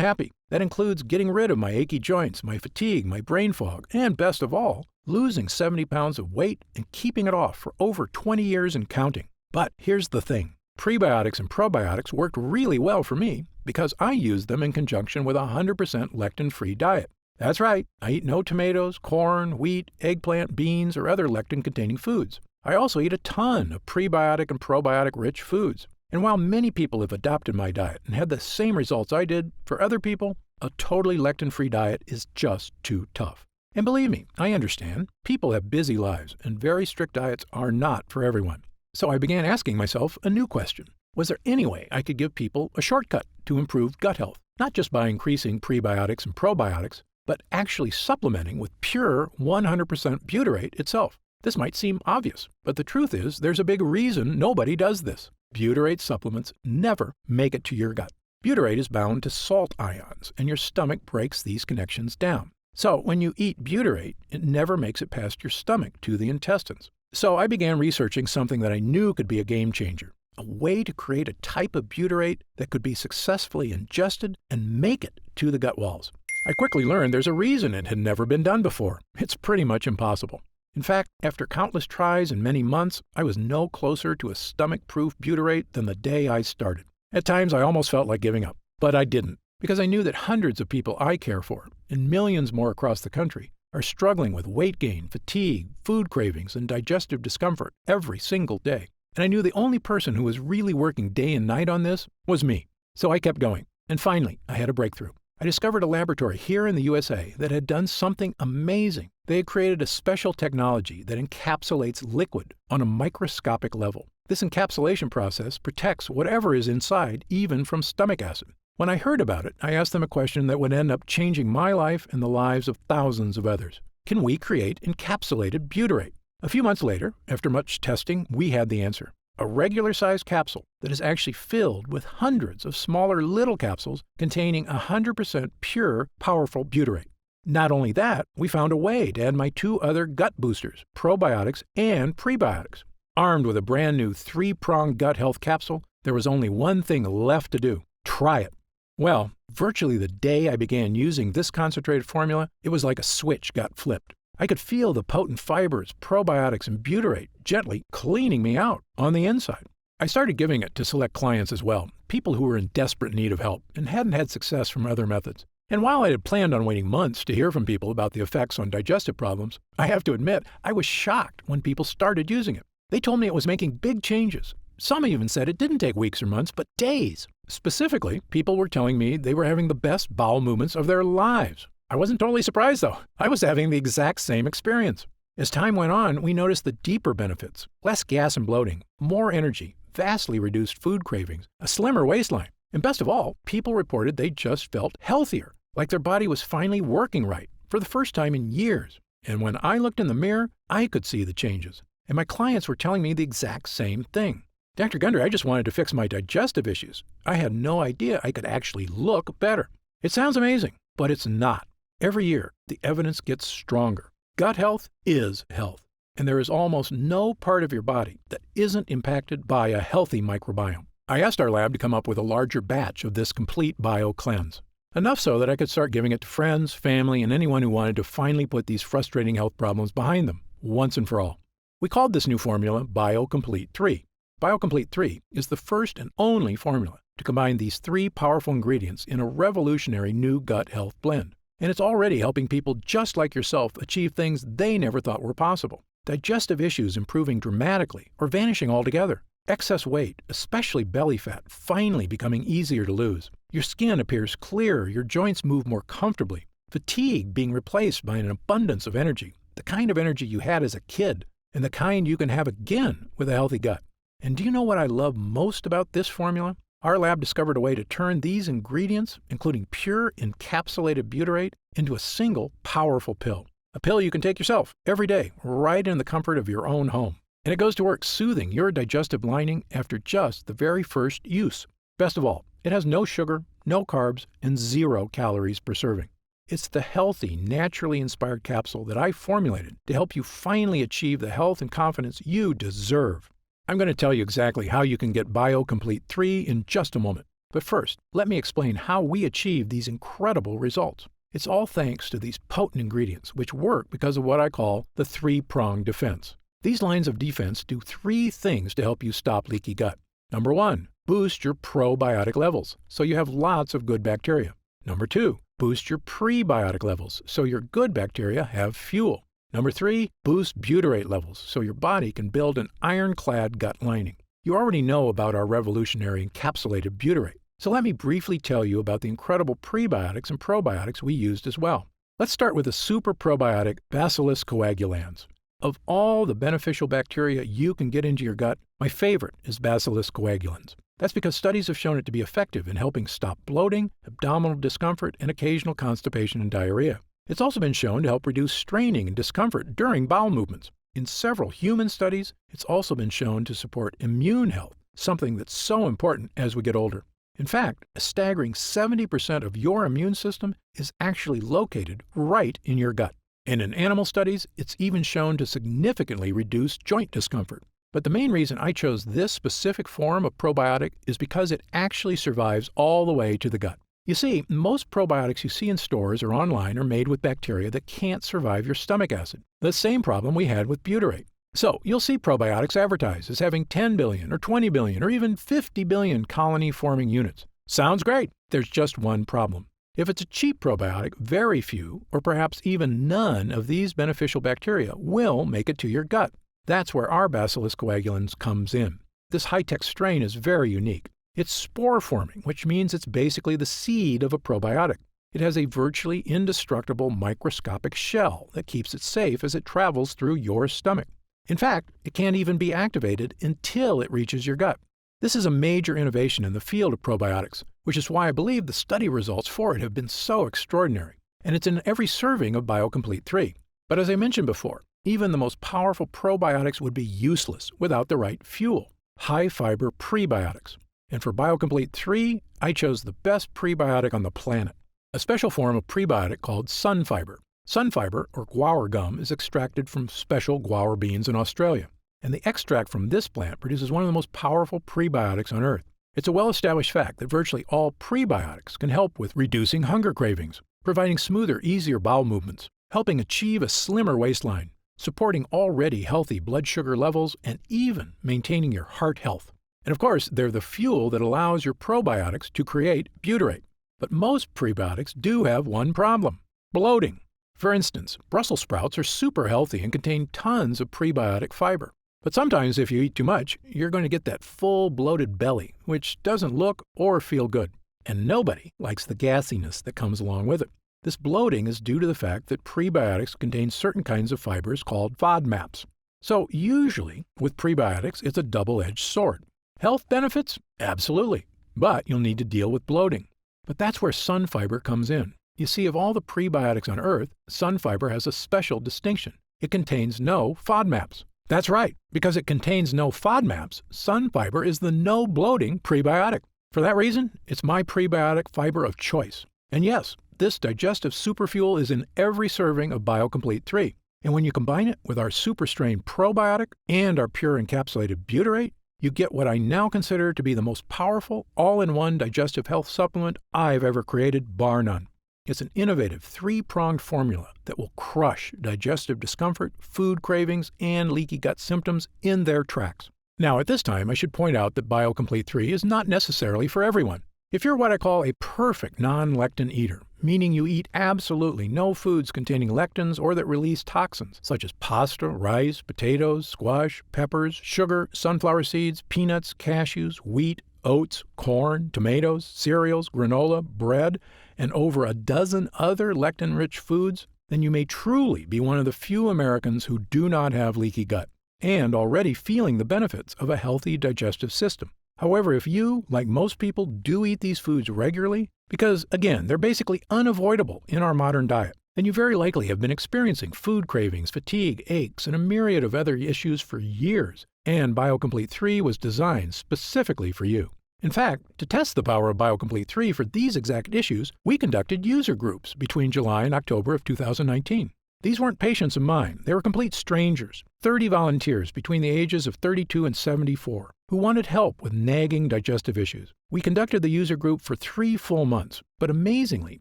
happy. That includes getting rid of my achy joints, my fatigue, my brain fog, and best of all, losing 70 pounds of weight and keeping it off for over 20 years and counting. But here's the thing. Prebiotics and probiotics worked really well for me because I used them in conjunction with a 100% lectin-free diet. That's right, I eat no tomatoes, corn, wheat, eggplant, beans, or other lectin-containing foods. I also eat a ton of prebiotic and probiotic-rich foods. And while many people have adopted my diet and had the same results I did, for other people, a totally lectin-free diet is just too tough. And believe me, I understand. People have busy lives, and very strict diets are not for everyone. So I began asking myself a new question. Was there any way I could give people a shortcut to improved gut health? Not just by increasing prebiotics and probiotics, but actually supplementing with pure 100% butyrate itself. This might seem obvious, but the truth is there's a big reason nobody does this. Butyrate supplements never make it to your gut. Butyrate is bound to salt ions, and your stomach breaks these connections down. So when you eat butyrate, it never makes it past your stomach to the intestines. So I began researching something that I knew could be a game changer, a way to create a type of butyrate that could be successfully ingested and make it to the gut walls. I quickly learned there's a reason it had never been done before. It's pretty much impossible. In fact, after countless tries and many months, I was no closer to a stomach-proof butyrate than the day I started. At times, I almost felt like giving up, but I didn't, because I knew that hundreds of people I care for, and millions more across the country, are struggling with weight gain, fatigue, food cravings, and digestive discomfort every single day. And I knew the only person who was really working day and night on this was me. So I kept going. And finally, I had a breakthrough. I discovered a laboratory here in the USA that had done something amazing. They had created a special technology that encapsulates liquid on a microscopic level. This encapsulation process protects whatever is inside, even from stomach acid. When I heard about it, I asked them a question that would end up changing my life and the lives of thousands of others. Can we create encapsulated butyrate? A few months later, after much testing, we had the answer. A regular-sized capsule that is actually filled with hundreds of smaller little capsules containing 100% pure, powerful butyrate. Not only that, we found a way to add my two other gut boosters, probiotics and prebiotics. Armed with a brand new 3-pronged gut health capsule, there was only one thing left to do. Try it. Well, virtually the day I began using this concentrated formula, it was like a switch got flipped. I could feel the potent fibers, probiotics, and butyrate gently cleaning me out on the inside. I started giving it to select clients as well, people who were in desperate need of help and hadn't had success from other methods. And while I had planned on waiting months to hear from people about the effects on digestive problems, I have to admit I was shocked when people started using it. They told me it was making big changes. Some even said it didn't take weeks or months, but days. Specifically, people were telling me they were having the best bowel movements of their lives. I wasn't totally surprised, though. I was having the exact same experience. As time went on, we noticed the deeper benefits: less gas and bloating, more energy, vastly reduced food cravings, a slimmer waistline. And best of all, people reported they just felt healthier, like their body was finally working right for the first time in years. And when I looked in the mirror, I could see the changes. And my clients were telling me the exact same thing. Dr. Gunder, I just wanted to fix my digestive issues. I had no idea I could actually look better. It sounds amazing, but it's not. Every year, the evidence gets stronger. Gut health is health, and there is almost no part of your body that isn't impacted by a healthy microbiome. I asked our lab to come up with a larger batch of this complete bio cleanse. Enough so that I could start giving it to friends, family, and anyone who wanted to finally put these frustrating health problems behind them, once and for all. We called this new formula BioComplete 3. BioComplete 3 is the first and only formula to combine these 3 powerful ingredients in a revolutionary new gut health blend. And it's already helping people just like yourself achieve things they never thought were possible. Digestive issues improving dramatically or vanishing altogether. Excess weight, especially belly fat, finally becoming easier to lose. Your skin appears clearer, your joints move more comfortably. Fatigue being replaced by an abundance of energy, the kind of energy you had as a kid, and the kind you can have again with a healthy gut. And do you know what I love most about this formula? Our lab discovered a way to turn these ingredients, including pure encapsulated butyrate, into a single powerful pill. A pill you can take yourself every day, right in the comfort of your own home. And it goes to work soothing your digestive lining after just the very first use. Best of all, it has no sugar, no carbs, and 0 calories per serving. It's the healthy, naturally inspired capsule that I formulated to help you finally achieve the health and confidence you deserve. I'm going to tell you exactly how you can get BioComplete 3 in just a moment. But first, let me explain how we achieve these incredible results. It's all thanks to these potent ingredients, which work because of what I call the 3-pronged defense. These lines of defense do 3 things to help you stop leaky gut. Number 1, boost your probiotic levels, so you have lots of good bacteria. Number 2, boost your prebiotic levels, so your good bacteria have fuel. Number 3, boost butyrate levels, so your body can build an ironclad gut lining. You already know about our revolutionary encapsulated butyrate, so let me briefly tell you about the incredible prebiotics and probiotics we used as well. Let's start with the super probiotic Bacillus coagulans. Of all the beneficial bacteria you can get into your gut, my favorite is Bacillus coagulans. That's because studies have shown it to be effective in helping stop bloating, abdominal discomfort, and occasional constipation and diarrhea. It's also been shown to help reduce straining and discomfort during bowel movements. In several human studies, it's also been shown to support immune health, something that's so important as we get older. In fact, a staggering 70% of your immune system is actually located right in your gut. And in animal studies, it's even shown to significantly reduce joint discomfort. But the main reason I chose this specific form of probiotic is because it actually survives all the way to the gut. You see, most probiotics you see in stores or online are made with bacteria that can't survive your stomach acid, the same problem we had with butyrate. So you'll see probiotics advertised as having 10 billion or 20 billion or even 50 billion colony-forming units. Sounds great. There's just one problem. If it's a cheap probiotic, very few, or perhaps even none of these beneficial bacteria will make it to your gut. That's where our Bacillus coagulans comes in. This high-tech strain is very unique. It's spore-forming, which means it's basically the seed of a probiotic. It has a virtually indestructible microscopic shell that keeps it safe as it travels through your stomach. In fact, it can't even be activated until it reaches your gut. This is a major innovation in the field of probiotics, which is why I believe the study results for it have been so extraordinary. And it's in every serving of BioComplete 3. But as I mentioned before, even the most powerful probiotics would be useless without the right fuel, high-fiber prebiotics. And for BioComplete 3, I chose the best prebiotic on the planet, a special form of prebiotic called sunfiber. Sunfiber, or guar gum, is extracted from special guar beans in Australia, and the extract from this plant produces one of the most powerful prebiotics on Earth. It's a well-established fact that virtually all prebiotics can help with reducing hunger cravings, providing smoother, easier bowel movements, helping achieve a slimmer waistline, supporting already healthy blood sugar levels, and even maintaining your heart health. And of course, they're the fuel that allows your probiotics to create butyrate. But most prebiotics do have one problem: bloating. For instance, Brussels sprouts are super healthy and contain tons of prebiotic fiber. But sometimes if you eat too much, you're going to get that full bloated belly, which doesn't look or feel good. And nobody likes the gassiness that comes along with it. This bloating is due to the fact that prebiotics contain certain kinds of fibers called FODMAPs. So usually, with prebiotics, it's a double-edged sword. Health benefits? Absolutely. But you'll need to deal with bloating. But that's where sunfiber comes in. You see, of all the prebiotics on Earth, sunfiber has a special distinction. It contains no FODMAPs. That's right. Because it contains no FODMAPs, sunfiber is the no bloating prebiotic. For that reason, it's my prebiotic fiber of choice. And yes, this digestive superfuel is in every serving of BioComplete 3. And when you combine it with our super strain probiotic and our pure encapsulated butyrate, you get what I now consider to be the most powerful all-in-one digestive health supplement I've ever created, bar none. It's an innovative three-pronged formula that will crush digestive discomfort, food cravings, and leaky gut symptoms in their tracks. Now, at this time, I should point out that BioComplete 3 is not necessarily for everyone. If you're what I call a perfect non-lectin eater, meaning you eat absolutely no foods containing lectins or that release toxins, such as pasta, rice, potatoes, squash, peppers, sugar, sunflower seeds, peanuts, cashews, wheat, oats, corn, tomatoes, cereals, granola, bread, and over a dozen other lectin-rich foods, then you may truly be one of the few Americans who do not have leaky gut, and already feeling the benefits of a healthy digestive system. However, if you, like most people, do eat these foods regularly, because, again, they're basically unavoidable in our modern diet, then you very likely have been experiencing food cravings, fatigue, aches, and a myriad of other issues for years, and BioComplete 3 was designed specifically for you. In fact, to test the power of BioComplete 3 for these exact issues, we conducted user groups between July and October of 2019. These weren't patients of mine. They were complete strangers, 30 volunteers between the ages of 32 and 74, who wanted help with nagging digestive issues. We conducted the user group for 3 full months, but amazingly,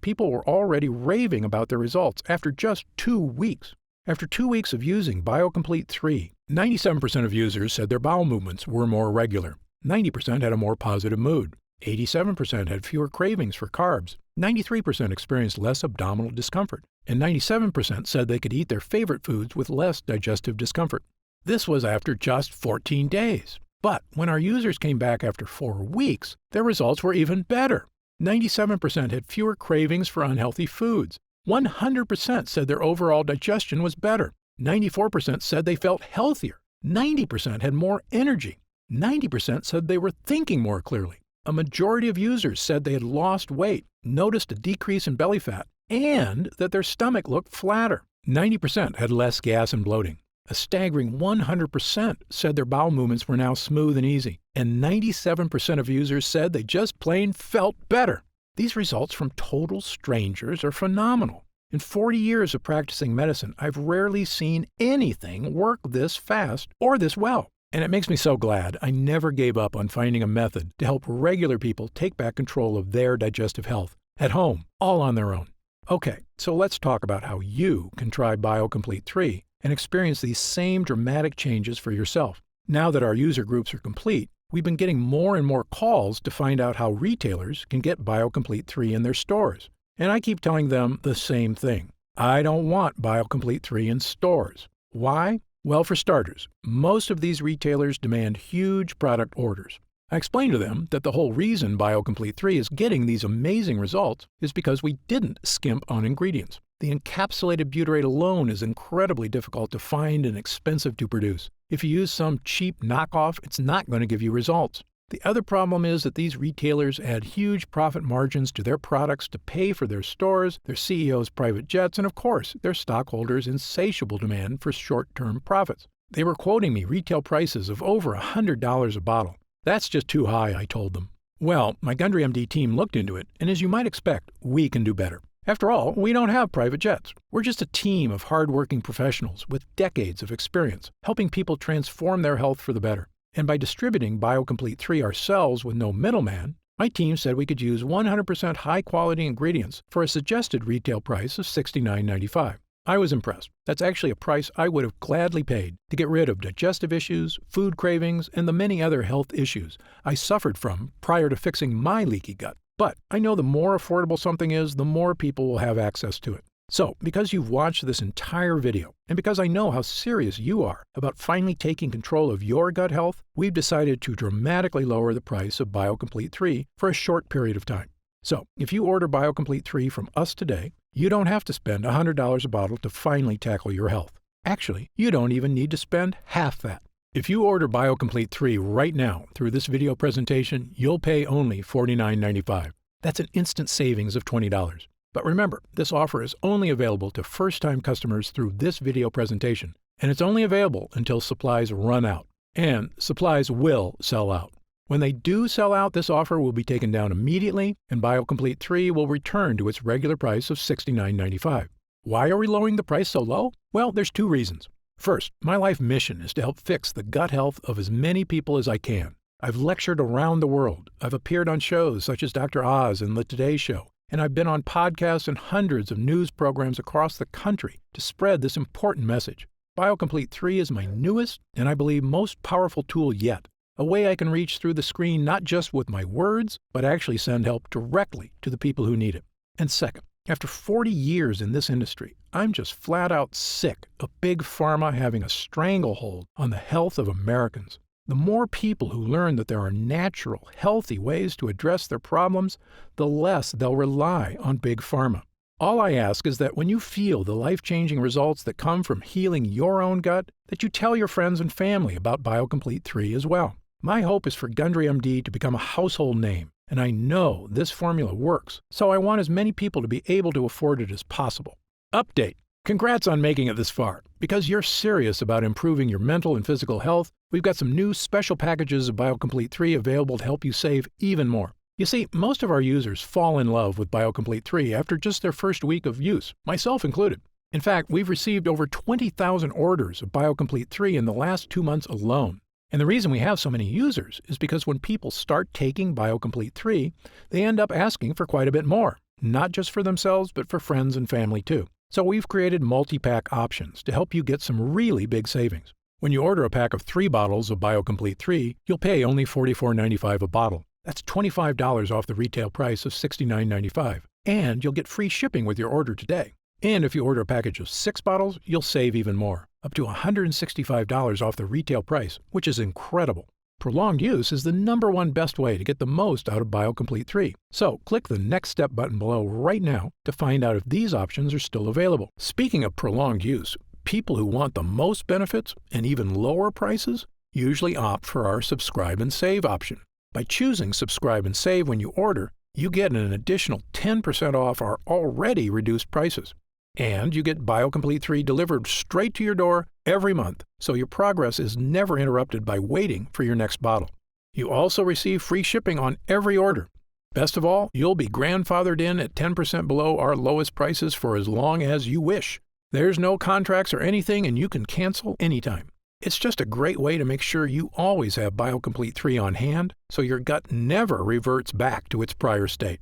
people were already raving about their results after just 2 weeks. After 2 weeks of using BioComplete 3, 97% of users said their bowel movements were more regular. 90% had a more positive mood. 87% had fewer cravings for carbs. 93% experienced less abdominal discomfort. And 97% said they could eat their favorite foods with less digestive discomfort. This was after just 14 days. But when our users came back after 4 weeks, their results were even better. 97% had fewer cravings for unhealthy foods. 100% said their overall digestion was better. 94% said they felt healthier. 90% had more energy. 90% said they were thinking more clearly. A majority of users said they had lost weight, noticed a decrease in belly fat, and that their stomach looked flatter. 90% had less gas and bloating. A staggering 100% said their bowel movements were now smooth and easy. And 97% of users said they just plain felt better. These results from total strangers are phenomenal. In 40 years of practicing medicine, I've rarely seen anything work this fast or this well. And it makes me so glad I never gave up on finding a method to help regular people take back control of their digestive health, at home, all on their own. Okay, so let's talk about how you can try BioComplete 3 and experience these same dramatic changes for yourself. Now that our user groups are complete, we've been getting more and more calls to find out how retailers can get BioComplete 3 in their stores. And I keep telling them the same thing. I don't want BioComplete 3 in stores. Why? Well, for starters, most of these retailers demand huge product orders. I explained to them that the whole reason BioComplete 3 is getting these amazing results is because we didn't skimp on ingredients. The encapsulated butyrate alone is incredibly difficult to find and expensive to produce. If you use some cheap knockoff, it's not going to give you results. The other problem is that these retailers add huge profit margins to their products to pay for their stores, their CEOs' private jets, and of course, their stockholders' insatiable demand for short-term profits. They were quoting me retail prices of over $100 a bottle. That's just too high, I told them. Well, my Gundry MD team looked into it, and as you might expect, we can do better. After all, we don't have private jets. We're just a team of hard-working professionals with decades of experience, helping people transform their health for the better. And by distributing BioComplete 3 ourselves with no middleman, my team said we could use 100% high-quality ingredients for a suggested retail price of $69.95. I was impressed. That's actually a price I would have gladly paid to get rid of digestive issues, food cravings, and the many other health issues I suffered from prior to fixing my leaky gut. But I know the more affordable something is, the more people will have access to it. So, because you've watched this entire video, and because I know how serious you are about finally taking control of your gut health, we've decided to dramatically lower the price of BioComplete 3 for a short period of time. So, if you order BioComplete 3 from us today, you don't have to spend $100 a bottle to finally tackle your health. Actually, you don't even need to spend half that. If you order BioComplete 3 right now through this video presentation, you'll pay only $49.95. That's an instant savings of $20. But remember, this offer is only available to first-time customers through this video presentation, and it's only available until supplies run out. And supplies will sell out. When they do sell out, this offer will be taken down immediately, and BioComplete 3 will return to its regular price of $69.95. Why are we lowering the price so low? Well, there's two reasons. First, my life mission is to help fix the gut health of as many people as I can. I've lectured around the world. I've appeared on shows such as Dr. Oz and The Today Show, and I've been on podcasts and hundreds of news programs across the country to spread this important message. BioComplete 3 is my newest and I believe most powerful tool yet. A way I can reach through the screen not just with my words, but actually send help directly to the people who need it. And second, after 40 years in this industry, I'm just flat out sick of Big Pharma having a stranglehold on the health of Americans. The more people who learn that there are natural, healthy ways to address their problems, the less they'll rely on Big Pharma. All I ask is that when you feel the life-changing results that come from healing your own gut, that you tell your friends and family about BioComplete 3 as well. My hope is for Gundry MD to become a household name, and I know this formula works, so I want as many people to be able to afford it as possible. Update. Congrats on making it this far. Because you're serious about improving your mental and physical health, we've got some new special packages of BioComplete 3 available to help you save even more. You see, most of our users fall in love with BioComplete 3 after just their first week of use, myself included. In fact, we've received over 20,000 orders of BioComplete 3 in the last 2 months alone. And the reason we have so many users is because when people start taking BioComplete 3, they end up asking for quite a bit more, not just for themselves, but for friends and family too. So we've created multi-pack options to help you get some really big savings. When you order a pack of 3 bottles of BioComplete 3, you'll pay only $44.95 a bottle. That's $25 off the retail price of $69.95. And you'll get free shipping with your order today. And if you order a package of 6 bottles, you'll save even more, up to $165 off the retail price, which is incredible. Prolonged use is the #1 best way to get the most out of BioComplete 3. So click the Next Step button below right now to find out if these options are still available. Speaking of prolonged use, people who want the most benefits and even lower prices usually opt for our Subscribe and Save option. By choosing Subscribe and Save when you order, you get an additional 10% off our already reduced prices. And you get BioComplete 3 delivered straight to your door every month, so your progress is never interrupted by waiting for your next bottle. You also receive free shipping on every order. Best of all, you'll be grandfathered in at 10% below our lowest prices for as long as you wish. There's no contracts or anything, and you can cancel anytime. It's just a great way to make sure you always have BioComplete 3 on hand, so your gut never reverts back to its prior state.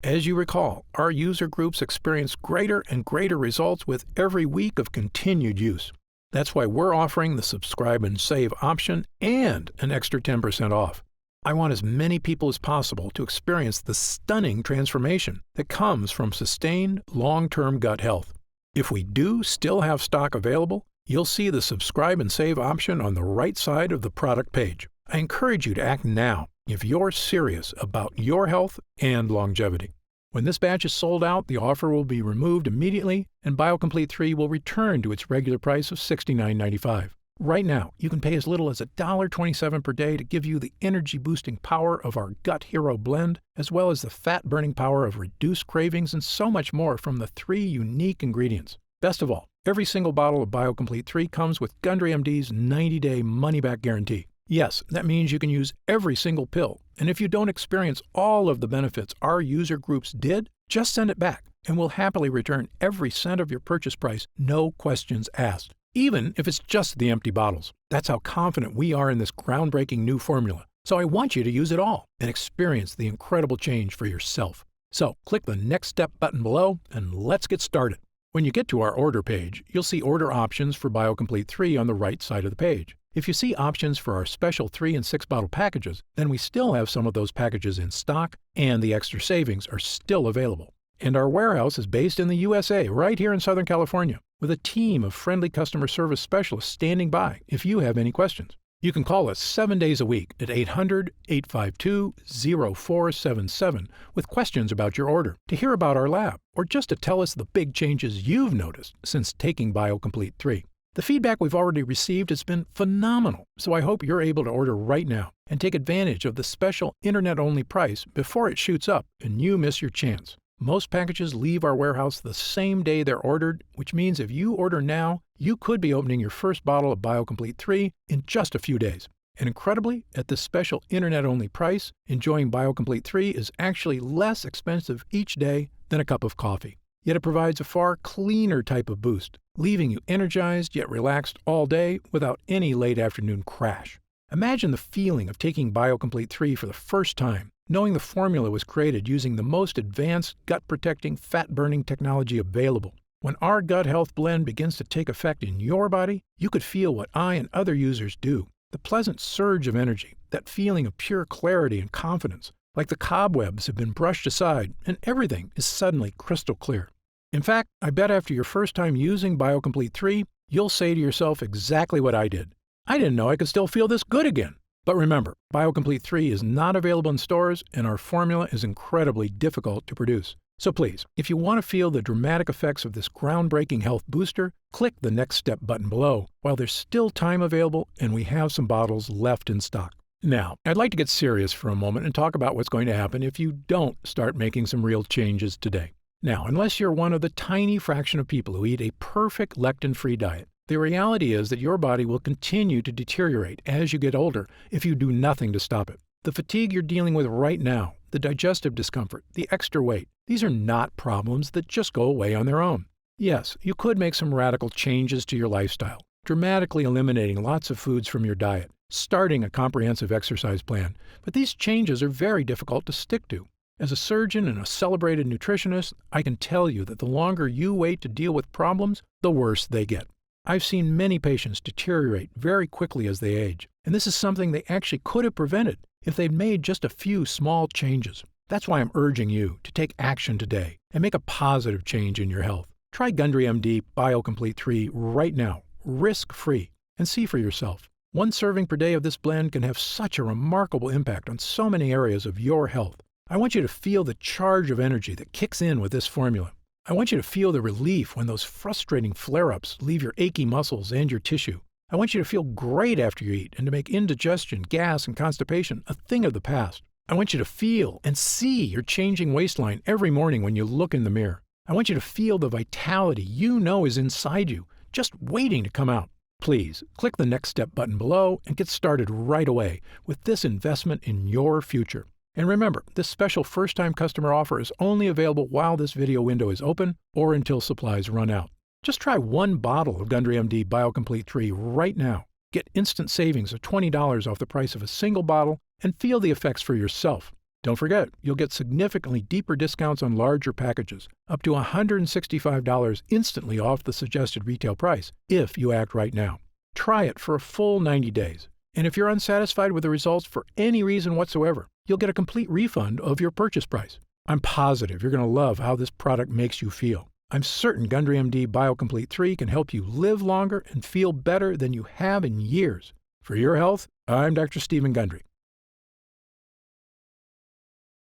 As you recall, our user groups experience greater and greater results with every week of continued use. That's why we're offering the Subscribe and Save option and an extra 10% off. I want as many people as possible to experience the stunning transformation that comes from sustained, long-term gut health. If we do still have stock available, you'll see the subscribe and save option on the right side of the product page. I encourage you to act now if you're serious about your health and longevity. When this batch is sold out, the offer will be removed immediately, and BioComplete 3 will return to its regular price of $69.95. Right now, you can pay as little as $1.27 per day to give you the energy-boosting power of our Gut Hero blend, as well as the fat-burning power of reduced cravings and so much more from the 3 unique ingredients. Best of all, every single bottle of BioComplete 3 comes with Gundry MD's 90-day money-back guarantee. Yes, that means you can use every single pill, and if you don't experience all of the benefits our user groups did, just send it back, and we'll happily return every cent of your purchase price, no questions asked. Even if it's just the empty bottles. That's how confident we are in this groundbreaking new formula. So I want you to use it all and experience the incredible change for yourself. So click the Next Step button below and let's get started. When you get to our order page, you'll see order options for BioComplete 3 on the right side of the page. If you see options for our special 3 and 6 bottle packages, then we still have some of those packages in stock and the extra savings are still available. And our warehouse is based in the USA, right here in Southern California, with a team of friendly customer service specialists standing by if you have any questions. You can call us 7 days a week at 800-852-0477 with questions about your order, to hear about our lab, or just to tell us the big changes you've noticed since taking BioComplete 3. The feedback we've already received has been phenomenal, so I hope you're able to order right now and take advantage of the special internet-only price before it shoots up and you miss your chance. Most packages leave our warehouse the same day they're ordered, which means if you order now, you could be opening your first bottle of BioComplete 3 in just a few days. And incredibly, at this special internet-only price, enjoying BioComplete 3 is actually less expensive each day than a cup of coffee. Yet it provides a far cleaner type of boost, leaving you energized yet relaxed all day without any late afternoon crash. Imagine the feeling of taking BioComplete 3 for the first time, knowing the formula was created using the most advanced gut-protecting, fat-burning technology available. When our gut health blend begins to take effect in your body, you could feel what I and other users do. The pleasant surge of energy, that feeling of pure clarity and confidence, like the cobwebs have been brushed aside and everything is suddenly crystal clear. In fact, I bet after your first time using BioComplete 3, you'll say to yourself exactly what I did. I didn't know I could still feel this good again. But remember, BioComplete 3 is not available in stores and our formula is incredibly difficult to produce. So please, if you want to feel the dramatic effects of this groundbreaking health booster, click the Next Step button below while there's still time available and we have some bottles left in stock. Now, I'd like to get serious for a moment and talk about what's going to happen if you don't start making some real changes today. Now, unless you're one of the tiny fraction of people who eat a perfect lectin-free diet, the reality is that your body will continue to deteriorate as you get older if you do nothing to stop it. The fatigue you're dealing with right now, the digestive discomfort, the extra weight, these are not problems that just go away on their own. Yes, you could make some radical changes to your lifestyle, dramatically eliminating lots of foods from your diet, starting a comprehensive exercise plan, but these changes are very difficult to stick to. As a surgeon and a celebrated nutritionist, I can tell you that the longer you wait to deal with problems, the worse they get. I've seen many patients deteriorate very quickly as they age, and this is something they actually could have prevented if they'd made just a few small changes. That's why I'm urging you to take action today and make a positive change in your health. Try Gundry MD BioComplete 3 right now, risk-free, and see for yourself. One serving per day of this blend can have such a remarkable impact on so many areas of your health. I want you to feel the charge of energy that kicks in with this formula. I want you to feel the relief when those frustrating flare-ups leave your achy muscles and your tissue. I want you to feel great after you eat and to make indigestion, gas, and constipation a thing of the past. I want you to feel and see your changing waistline every morning when you look in the mirror. I want you to feel the vitality you know is inside you, just waiting to come out. Please click the Next Step button below and get started right away with this investment in your future. And remember, this special first-time customer offer is only available while this video window is open or until supplies run out. Just try one bottle of Gundry MD BioComplete 3 right now. Get instant savings of $20 off the price of a single bottle and feel the effects for yourself. Don't forget, you'll get significantly deeper discounts on larger packages, up to $165 instantly off the suggested retail price if you act right now. Try it for a full 90 days. And if you're unsatisfied with the results for any reason whatsoever, you'll get a complete refund of your purchase price. I'm positive you're going to love how this product makes you feel. I'm certain Gundry MD BioComplete 3 can help you live longer and feel better than you have in years. For your health, I'm Dr. Stephen Gundry.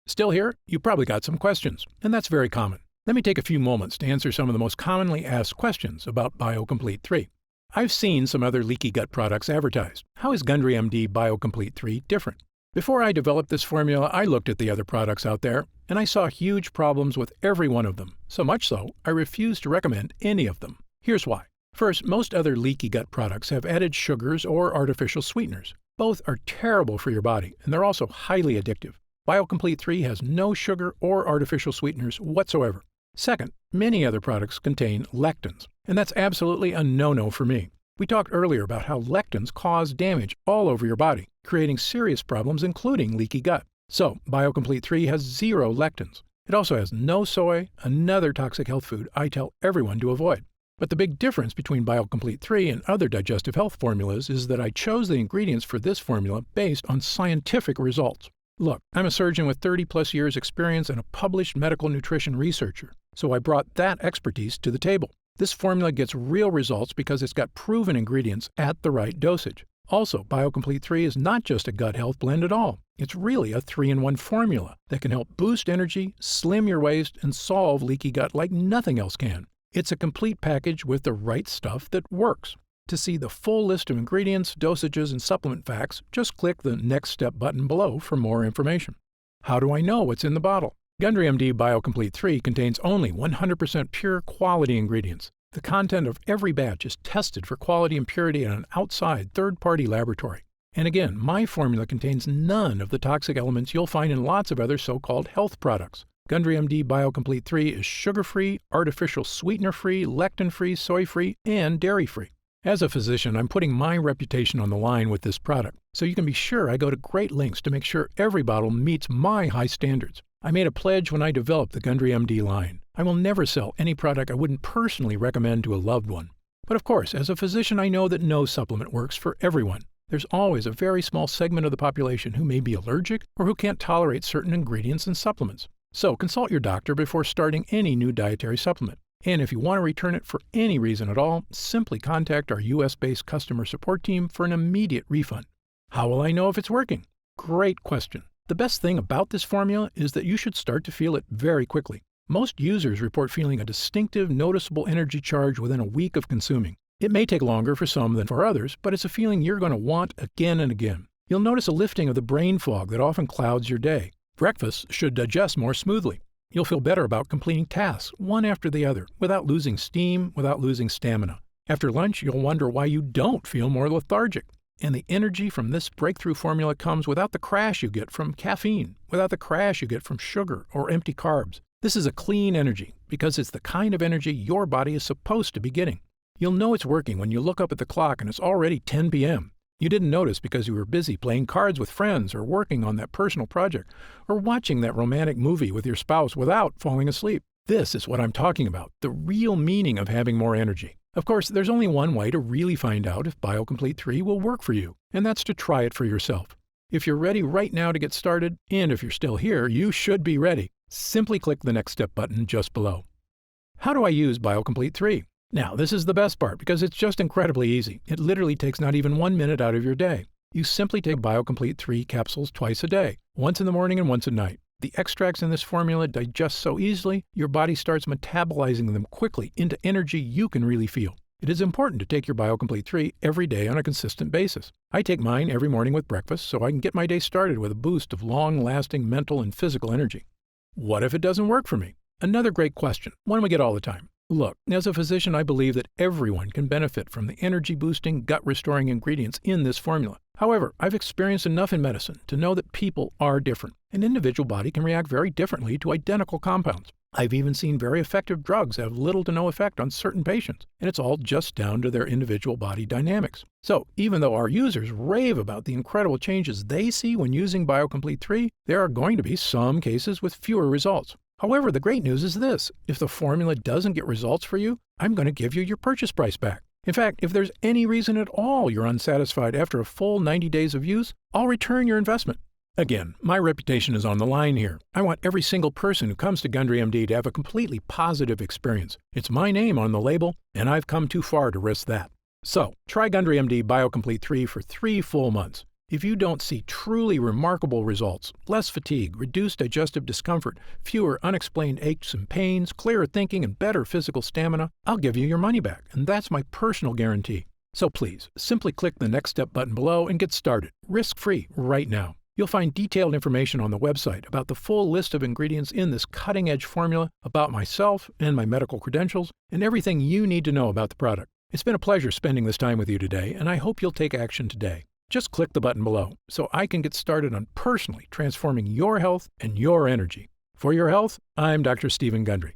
Still here? You probably got some questions, and that's very common. Let me take a few moments to answer some of the most commonly asked questions about BioComplete 3. I've seen some other leaky gut products advertised. How is Gundry MD BioComplete 3 different? Before I developed this formula, I looked at the other products out there, and I saw huge problems with every one of them. So much so, I refuse to recommend any of them. Here's why. First, most other leaky gut products have added sugars or artificial sweeteners. Both are terrible for your body, and they're also highly addictive. BioComplete 3 has no sugar or artificial sweeteners whatsoever. Second, many other products contain lectins, and that's absolutely a no-no for me. We talked earlier about how lectins cause damage all over your body, creating serious problems including leaky gut. So, BioComplete 3 has 0 lectins. It also has no soy, another toxic health food I tell everyone to avoid. But the big difference between BioComplete 3 and other digestive health formulas is that I chose the ingredients for this formula based on scientific results. Look, I'm a surgeon with 30-plus years experience and a published medical nutrition researcher, so I brought that expertise to the table. This formula gets real results because it's got proven ingredients at the right dosage. Also, BioComplete 3 is not just a gut health blend at all. It's really a 3-in-1 formula that can help boost energy, slim your waist, and solve leaky gut like nothing else can. It's a complete package with the right stuff that works. To see the full list of ingredients, dosages, and supplement facts, just click the Next Step button below for more information. How do I know what's in the bottle? Gundry MD BioComplete 3 contains only 100% pure quality ingredients. The content of every batch is tested for quality and purity in an outside third-party laboratory. And again, my formula contains none of the toxic elements you'll find in lots of other so-called health products. Gundry MD BioComplete 3 is sugar-free, artificial sweetener-free, lectin-free, soy-free, and dairy-free. As a physician, I'm putting my reputation on the line with this product, so you can be sure I go to great lengths to make sure every bottle meets my high standards. I made a pledge when I developed the Gundry MD line. I will never sell any product I wouldn't personally recommend to a loved one. But of course, as a physician, I know that no supplement works for everyone. There's always a very small segment of the population who may be allergic or who can't tolerate certain ingredients and supplements. So consult your doctor before starting any new dietary supplement. And if you want to return it for any reason at all, simply contact our US-based customer support team for an immediate refund. How will I know if it's working? Great question. The best thing about this formula is that you should start to feel it very quickly. Most users report feeling a distinctive, noticeable energy charge within a week of consuming. It may take longer for some than for others, but it's a feeling you're going to want again and again. You'll notice a lifting of the brain fog that often clouds your day. Breakfast should digest more smoothly. You'll feel better about completing tasks, one after the other, without losing steam, without losing stamina. After lunch, you'll wonder why you don't feel more lethargic. And the energy from this breakthrough formula comes without the crash you get from caffeine, without the crash you get from sugar or empty carbs. This is a clean energy because it's the kind of energy your body is supposed to be getting. You'll know it's working when you look up at the clock and it's already 10 p.m. You didn't notice because you were busy playing cards with friends or working on that personal project or watching that romantic movie with your spouse without falling asleep. This is what I'm talking about, the real meaning of having more energy. Of course, there's only one way to really find out if BioComplete 3 will work for you, and that's to try it for yourself. If you're ready right now to get started, and if you're still here, you should be ready. Simply click the Next Step button just below. How do I use BioComplete 3? Now, this is the best part because it's just incredibly easy. It literally takes not even 1 minute out of your day. You simply take BioComplete 3 capsules twice a day, once in the morning and once at night. The extracts in this formula digest so easily, your body starts metabolizing them quickly into energy you can really feel. It is important to take your BioComplete 3 every day on a consistent basis. I take mine every morning with breakfast so I can get my day started with a boost of long-lasting mental and physical energy. What if it doesn't work for me? Another great question, one we get all the time. Look, as a physician, I believe that everyone can benefit from the energy-boosting, gut-restoring ingredients in this formula. However, I've experienced enough in medicine to know that people are different. An individual body can react very differently to identical compounds. I've even seen very effective drugs have little to no effect on certain patients, and it's all just down to their individual body dynamics. So, even though our users rave about the incredible changes they see when using BioComplete 3, there are going to be some cases with fewer results. However, the great news is this. If the formula doesn't get results for you, I'm going to give you your purchase price back. In fact, if there's any reason at all you're unsatisfied after a full 90 days of use, I'll return your investment. Again, my reputation is on the line here. I want every single person who comes to Gundry MD to have a completely positive experience. It's my name on the label, and I've come too far to risk that. So, try Gundry MD BioComplete 3 for 3 full months. If you don't see truly remarkable results, less fatigue, reduced digestive discomfort, fewer unexplained aches and pains, clearer thinking, and better physical stamina, I'll give you your money back, and that's my personal guarantee. So please, simply click the Next Step button below and get started, risk-free, right now. You'll find detailed information on the website about the full list of ingredients in this cutting-edge formula, about myself and my medical credentials, and everything you need to know about the product. It's been a pleasure spending this time with you today, and I hope you'll take action today. Just click the button below so I can get started on personally transforming your health and your energy. For your health, I'm Dr. Stephen Gundry.